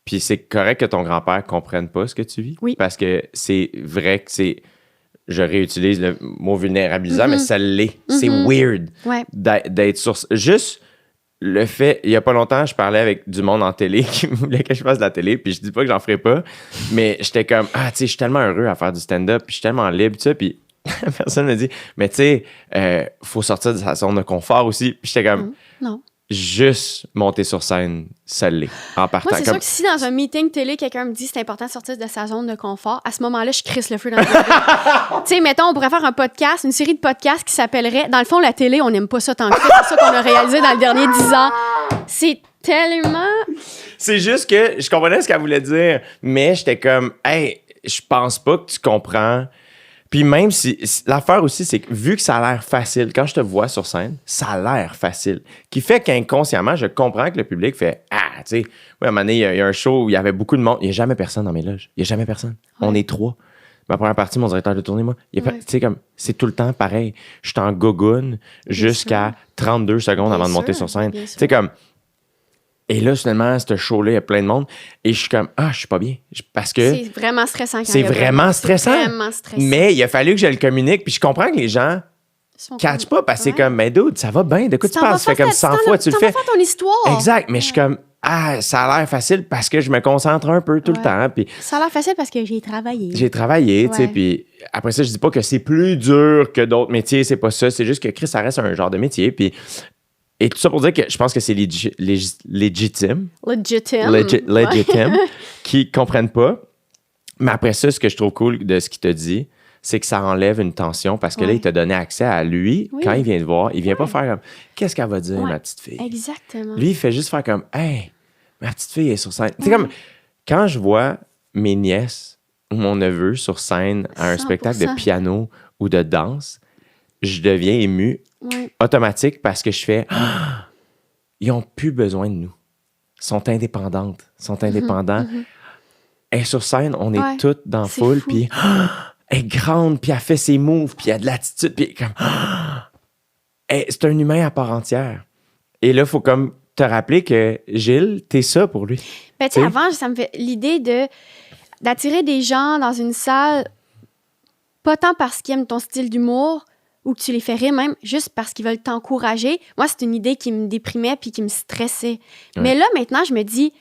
puis c'est correct que ton grand-père comprenne pas ce que tu vis. Oui. Parce que c'est vrai que c'est... Je réutilise le mot vulnérabilisant, mais ça l'est. C'est weird d'être sur... Juste le fait... Il y a pas longtemps, je parlais avec du monde en télé qui voulait que je fasse de la télé, puis je dis pas que j'en ferai pas, mais j'étais comme, tu sais, je suis tellement heureux à faire du stand-up, puis je suis tellement libre, tu sais, puis la personne me dit, mais tu sais, faut sortir de sa zone de confort aussi. Puis j'étais comme, non. Juste monter sur scène, ça l'est, en partant. Moi, c'est sûr que si dans un meeting télé, quelqu'un me dit c'est important de sortir de sa zone de confort, à ce moment-là, je crisse le feu dans le Tu sais, mettons, on pourrait faire un podcast, une série de podcasts qui s'appellerait... Dans le fond, la télé, on n'aime pas ça tant que ça. C'est ça qu'on a réalisé dans le dernier 10 ans. C'est tellement... C'est juste que je comprenais ce qu'elle voulait dire, mais j'étais comme, hey, je pense pas que tu comprends... Puis même si... L'affaire aussi, c'est que vu que ça a l'air facile, quand je te vois sur scène, ça a l'air facile. Qui fait qu'inconsciemment, je comprends que le public fait « Ah, tu sais, à un moment donné, il y a un show où il y avait beaucoup de monde. Il n'y a jamais personne dans mes loges. Il n'y a jamais personne. Ouais. On est 3. Ma première partie, mon directeur de tournée, moi, tu sais, comme, c'est tout le temps pareil. Je suis en gogoune jusqu'à 32 secondes avant de monter sur scène. Tu sais, comme... Et là, finalement, ce show-là, il y a plein de monde. Et je suis comme, je suis pas bien. Parce que... C'est vraiment stressant. C'est vraiment stressant. C'est vraiment stressant. Mais il a fallu que je le communique. Puis je comprends que les gens catch pas parce que c'est Ouais. comme, mais dude, ça va bien. De quoi tu t'en vas parles? Ça fait faire comme 100 fois, tu le fais. Tu vas faire ton histoire. Exact, mais je suis comme, ça a l'air facile parce que je me concentre un peu tout le Ouais. temps. Puis Ça a l'air facile parce que j'ai travaillé. j'ai travaillé, tu sais, Ouais. puis après ça, je dis pas que c'est plus dur que d'autres métiers, c'est pas ça. C'est juste que Chris, ça reste un genre de métier. Puis, et tout ça pour dire que je pense que c'est légitime. Légitime, qui comprennent pas. Mais après ça, ce que je trouve cool de ce qu'il t'a dit, c'est que ça enlève une tension parce que là, Ouais. il t'a donné accès à lui. Oui. Quand il vient te voir, il vient pas faire comme qu'est-ce qu'elle va dire, Ouais. ma petite fille. Exactement. Lui, il fait juste faire comme hey, ma petite fille est sur scène. C'est comme quand je vois mes nièces ou mon neveu sur scène à un 100%. spectacle de piano ou de danse, je deviens ému Ouais. automatique parce que je fais ils ont plus besoin de nous. Ils sont indépendantes, sont indépendants. Elle est sur scène, on est Ouais, toutes dans la c'est foule, fou. puis elle est grande, puis elle fait ses moves, puis elle a de l'attitude, puis comme c'est un humain à part entière. Et là, il faut comme te rappeler que Gilles, t'es ça pour lui. Ben, tu sais, Oui. avant, ça me fait l'idée d'attirer des gens dans une salle, pas tant parce qu'ils aiment ton style d'humour ou que tu les fais rire même, juste parce qu'ils veulent t'encourager. Moi, c'est une idée qui me déprimait puis qui me stressait. Ouais. Mais là, maintenant, je me dis,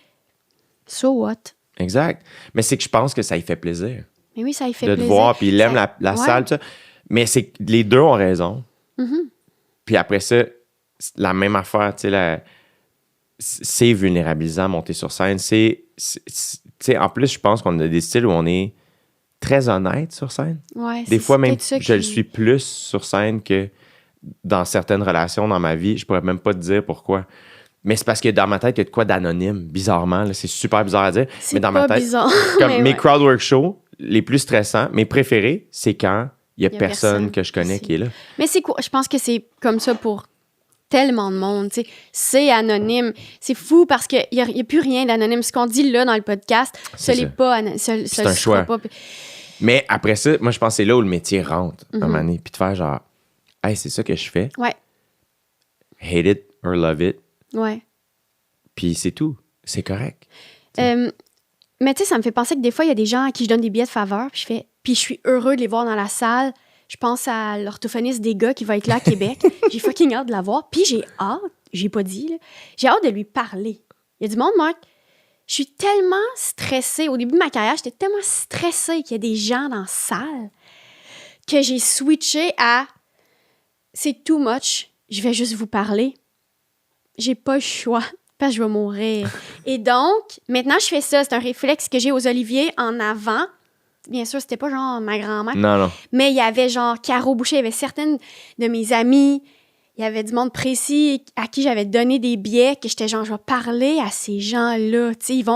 so what? Exact. Mais c'est que je pense que ça lui fait plaisir Mais oui, ça lui fait de te plaisir. voir, puis il aime Ça- la ouais. salle, tout ça. Mais c'est que les deux ont raison. Mhm. Puis après ça, c'est la même affaire, tu sais, c'est vulnérabilisant monter sur scène. Tu sais, en plus, je pense qu'on a des styles où on est très honnête sur scène. Ouais, Des c'est fois, même, peut-être ça je le qui- suis plus sur scène que dans certaines relations dans ma vie. Je pourrais même pas te dire pourquoi. Mais c'est parce que dans ma tête, il y a de quoi d'anonyme, bizarrement. Là, c'est super bizarre à dire. C'est Mais dans pas ma tête, bizarre. comme mais mes ouais. crowdwork shows, les plus stressants, mes préférés, c'est quand il y a Il y a personne personne que je connais aussi. qui est là. Mais c'est quoi? Je pense que c'est comme ça pour tellement de monde. Tu sais. C'est anonyme. C'est fou parce qu'il n'y a plus rien d'anonyme. Ce qu'on dit là dans le podcast, C'est ce n'est ça. pas anonyme. C'est un choix. Mais après ça, moi, je pense que c'est là où le métier rentre, à un moment donné. Puis de faire genre, hey, c'est ça que je fais. Ouais, Hate it or love it. ouais. Puis c'est tout. C'est correct. Mais tu sais, ça me fait penser que des fois, il y a des gens à qui je donne des billets de faveur, puis je suis heureux de les voir dans la salle. Je pense à l'orthophoniste des gars qui va être là à Québec. J'ai fucking hâte de la voir. Puis j'ai hâte, j'ai pas dit, là, j'ai hâte de lui parler. Il y a du monde, moi, je suis tellement stressée. Au début de ma carrière, j'étais tellement stressée qu'il y a des gens dans la salle que j'ai switché à c'est too much, je vais juste vous parler. J'ai pas le choix parce que je vais mourir. Et donc, maintenant, je fais ça. C'est un réflexe que j'ai aux oliviers en avant. Bien sûr, c'était pas genre ma grand-mère, Non, non. mais il y avait genre Caro Boucher, il y avait certaines de mes amies, il y avait du monde précis à qui j'avais donné des billets, que j'étais genre, je vais parler à ces gens-là, tu sais,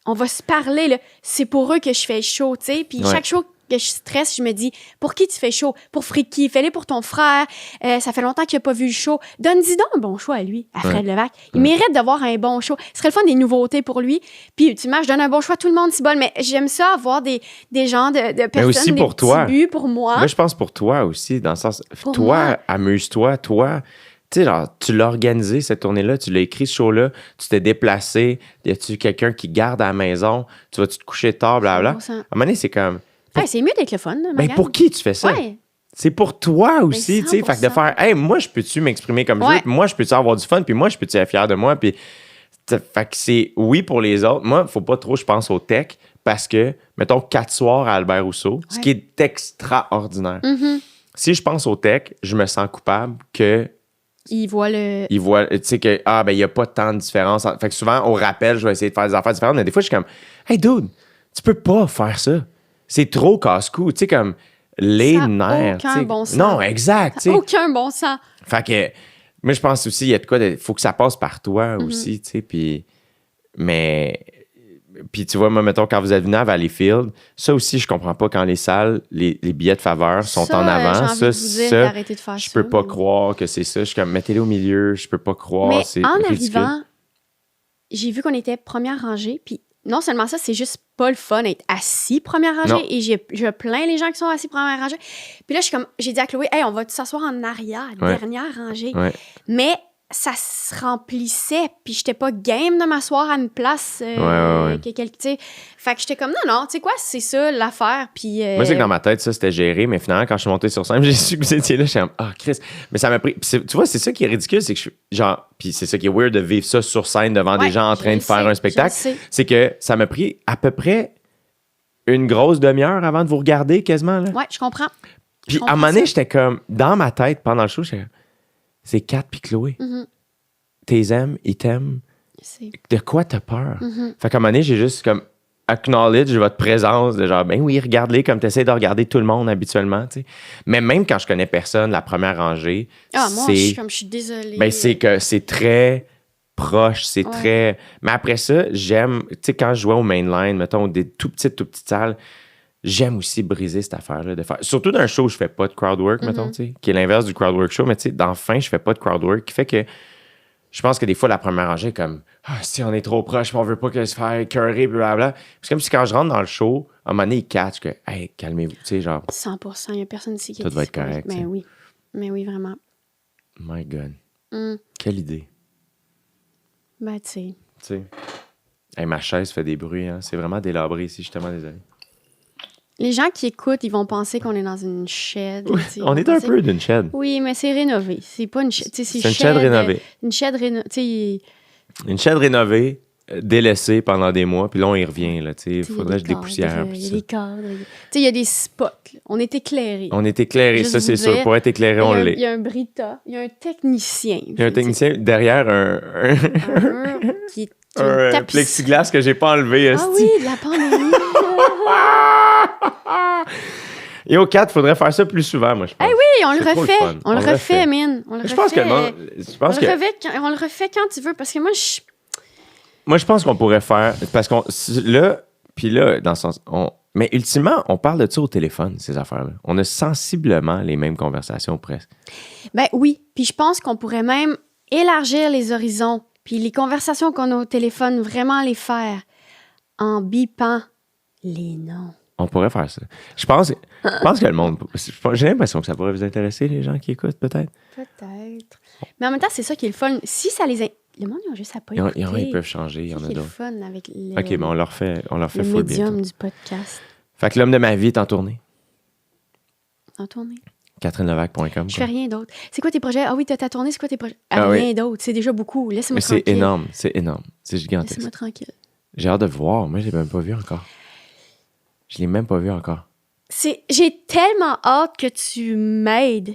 on va se parler, là. C'est pour eux que je fais le show, tu sais, puis Ouais. chaque show que je stresse, je me dis, pour qui tu fais chaud? Pour Friki, fais-le pour ton frère, ça fait longtemps qu'il n'a pas vu le show. Donne-y donc un bon show à lui, à Fred Levac. Il mérite d'avoir un bon show. Ce serait le fun des nouveautés pour lui. Puis, ultimement, je donne un bon choix à tout le monde, c'est bon, mais j'aime ça avoir des gens de personnes, aussi des pour petits toi. buts pour moi. Moi, je pense pour toi aussi, dans le sens, Pour toi, moi. amuse-toi, toi. Tu sais, genre, tu l'as organisé, cette tournée-là, tu l'as écrit, ce show-là, tu t'es déplacé, y a-tu quelqu'un qui garde à la maison, tu vas-tu te coucher tard, blablabla. 100%. À un moment donné, c'est comme, Ouais, c'est mieux d'être le fun, ben pour qui tu fais ça? Ouais. C'est pour toi aussi, tu sais. Fait que de 100%. faire, hey, moi, je peux-tu m'exprimer comme je Ouais. veux, puis moi, je peux-tu avoir du fun, puis moi, je peux-tu être fier de moi, puis. Fait que c'est oui pour les autres. Moi, faut pas trop, je pense, au tech, parce que, mettons, 4 soirs à Albert Rousseau, ce Ouais. qui est extraordinaire. Mhm. Si je pense au tech, je me sens coupable que Il voit le. ils voient, tu sais, que, il n'y a pas tant de différence. Fait que souvent, au rappel, je vais essayer de faire des affaires différentes, mais des fois, je suis comme, hey, dude, tu peux pas faire ça. C'est trop casse-cou. Tu sais, comme, les Ça a nerfs. aucun tu sais. bon sens. Non, exact. tu sais. Aucun bon sens. Fait que, moi, je pense aussi, il y a de quoi, faut que ça passe par toi Mm-hmm. aussi, tu sais, puis, mais, puis tu vois, moi, mettons, quand vous êtes venu à Valleyfield, ça aussi, je comprends pas quand les salles, les billets de faveur sont Ça, en avant. j'ai envie Ça, de vous dire ça, d'arrêter de faire je ça, peux pas mais- croire que c'est ça. Je suis comme, mettez-les au milieu, je peux pas croire, Mais c'est en ridicule. arrivant, j'ai vu qu'on était première rangée, puis non seulement ça, c'est juste pas le fun d'être assis première rangée, Non. et je plains les gens qui sont assis première rangée. Puis là, j'ai dit à Chloé, hey, on va s'asseoir en arrière, Ouais. dernière rangée. Ouais. Mais ça se remplissait, puis j'étais pas game de m'asseoir à une place Ouais. tu sais. Fait que j'étais comme, non, tu sais quoi, c'est ça l'affaire, puis... Moi, c'est que dans ma tête, ça, c'était géré, mais finalement, quand je suis monté sur scène, j'ai su que vous étiez là, je suis comme, ah, Chris. Mais ça m'a pris. Tu vois, c'est ça qui est ridicule, c'est que je suis genre. Puis c'est ça qui est weird de vivre ça sur scène devant des gens en train de faire un spectacle. C'est que ça m'a pris à peu près une grosse demi-heure avant de vous regarder quasiment, là. Ouais, je comprends. Puis à un moment donné, j'étais comme, dans ma tête, pendant le show, j'étais comme, c'est Kat puis Chloé. Mm-hmm. T'es aimes, ils t'aiment. C'est... De quoi t'as peur? Mm-hmm. Fait qu'à un moment donné, j'ai juste comme acknowledge votre présence, de genre, ben oui, regarde-les comme t'essaies de regarder tout le monde habituellement, tu sais. Mais même quand je connais personne, la première rangée, moi, je suis désolée. ben c'est que c'est très proche, c'est très... Mais après ça, j'aime, tu sais, quand je jouais au mainline, mettons, des tout petites salles, j'aime aussi briser cette affaire-là de faire. Surtout dans un show où je fais pas de crowd work, mettons, tu sais, qui est l'inverse du crowd work show, mais tu sais, dans fin, je fais pas de crowd work, qui fait que je pense que des fois, la première rangée est comme, si on est trop proche, on veut pas que se faire écœurer, blablabla. C'est comme si quand je rentre dans le show, à un moment donné, ils catchent que, hey, calmez-vous, tu sais, genre. 100%, il y a personne ici qui est Tout va être correct. Mais oui. Mais oui, vraiment. My God. Quelle idée. Ben, tu sais. Tu sais. Hey, ma chaise fait des bruits, hein. C'est vraiment délabré ici, je suis tellement désolé. Les gens qui écoutent, ils vont penser qu'on est dans une shed. On est un peu d'une shed. Oui, mais c'est rénové. C'est pas une shed. C'est une shed rénovée. Une shed rénovée. Une shed rénovée, délaissée pendant des mois, puis là, on y revient. Il faudrait que je dépoussière. Il y a des cadres. Il y a des spots. Là. On est éclairés. On est éclairés, ça, c'est sûr. Pour être éclairé, on l'est. Il y a un Brita. Il y a un technicien. Il y a un technicien derrière un qui un plexiglas que j'ai pas enlevé. Ah oui, de la pandémie. Et au 4, il faudrait faire ça plus souvent, moi, je pense. Eh oui, on le refait. On le refait, mine. On le je pense que on le refait quand tu veux, parce que moi, je pense qu'on pourrait faire... Parce qu'on... Là, puis là, dans le sens... Mais ultimement, on parle de ça au téléphone, ces affaires-là. On a sensiblement les mêmes conversations, presque. Ben oui. Puis je pense qu'on pourrait même élargir les horizons. Puis les conversations qu'on a au téléphone, vraiment les faire en bipant les noms. On pourrait faire ça. Je pense que le monde... J'ai l'impression que ça pourrait vous intéresser, les gens qui écoutent, peut-être. Peut-être. Mais en même temps, c'est ça qui est le fun. Si ça les... Le monde, ils ont juste à pas écouter. Ils peuvent changer, il y en a d'autres. C'est le fun avec le... OK, mais on leur fait le full médium bientôt. du podcast. Fait que l'homme de ma vie est en tournée. En tournée. CatherineLevac.com. Je fais rien d'autre. C'est quoi tes projets? Ah oui, t'as ta tournée, c'est quoi tes projets? Rien d'autre. C'est déjà beaucoup. Laisse-moi tranquille. Mais c'est énorme. C'est gigantesque. Laisse-moi tranquille. J'ai hâte de voir. Moi, je l'ai même pas vu encore. J'ai tellement hâte que tu m'aides.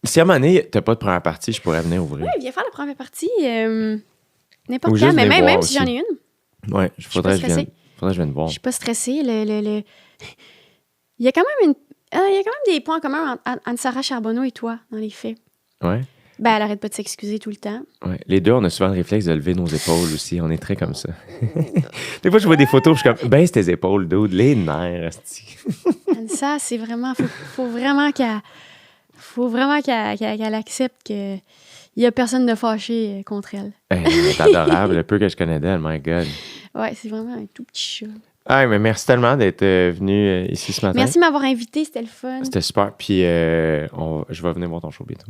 Si à un moment donné, t'as pas de première partie, je pourrais venir ouvrir. Oui, viens faire la première partie. N'importe Ou quand, juste mais venir même voir si j'en ai aussi. une. Ouais, faudrait que je vienne voir. Je suis pas stressée. Il y a quand même il y a quand même des points communs entre Sarah Charbonneau et toi, dans les faits. Ouais. Ben, elle arrête pas de s'excuser tout le temps. Ouais. Les deux, on a souvent le réflexe de lever nos épaules aussi. On est très comme ça. Des fois, je vois des photos, je suis comme, baisse tes épaules, dude, les nerfs, asti. Ça, c'est vraiment... Faut vraiment qu'elle accepte qu'il y a personne de fâché contre elle. C'est adorable, le peu que je connais d'elle, my God. Ouais, c'est vraiment un tout petit chat. Ah, mais merci tellement d'être venu ici ce matin. Merci de m'avoir invité, c'était le fun. C'était super. Puis je vais venir voir ton show bientôt.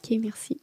OK, merci.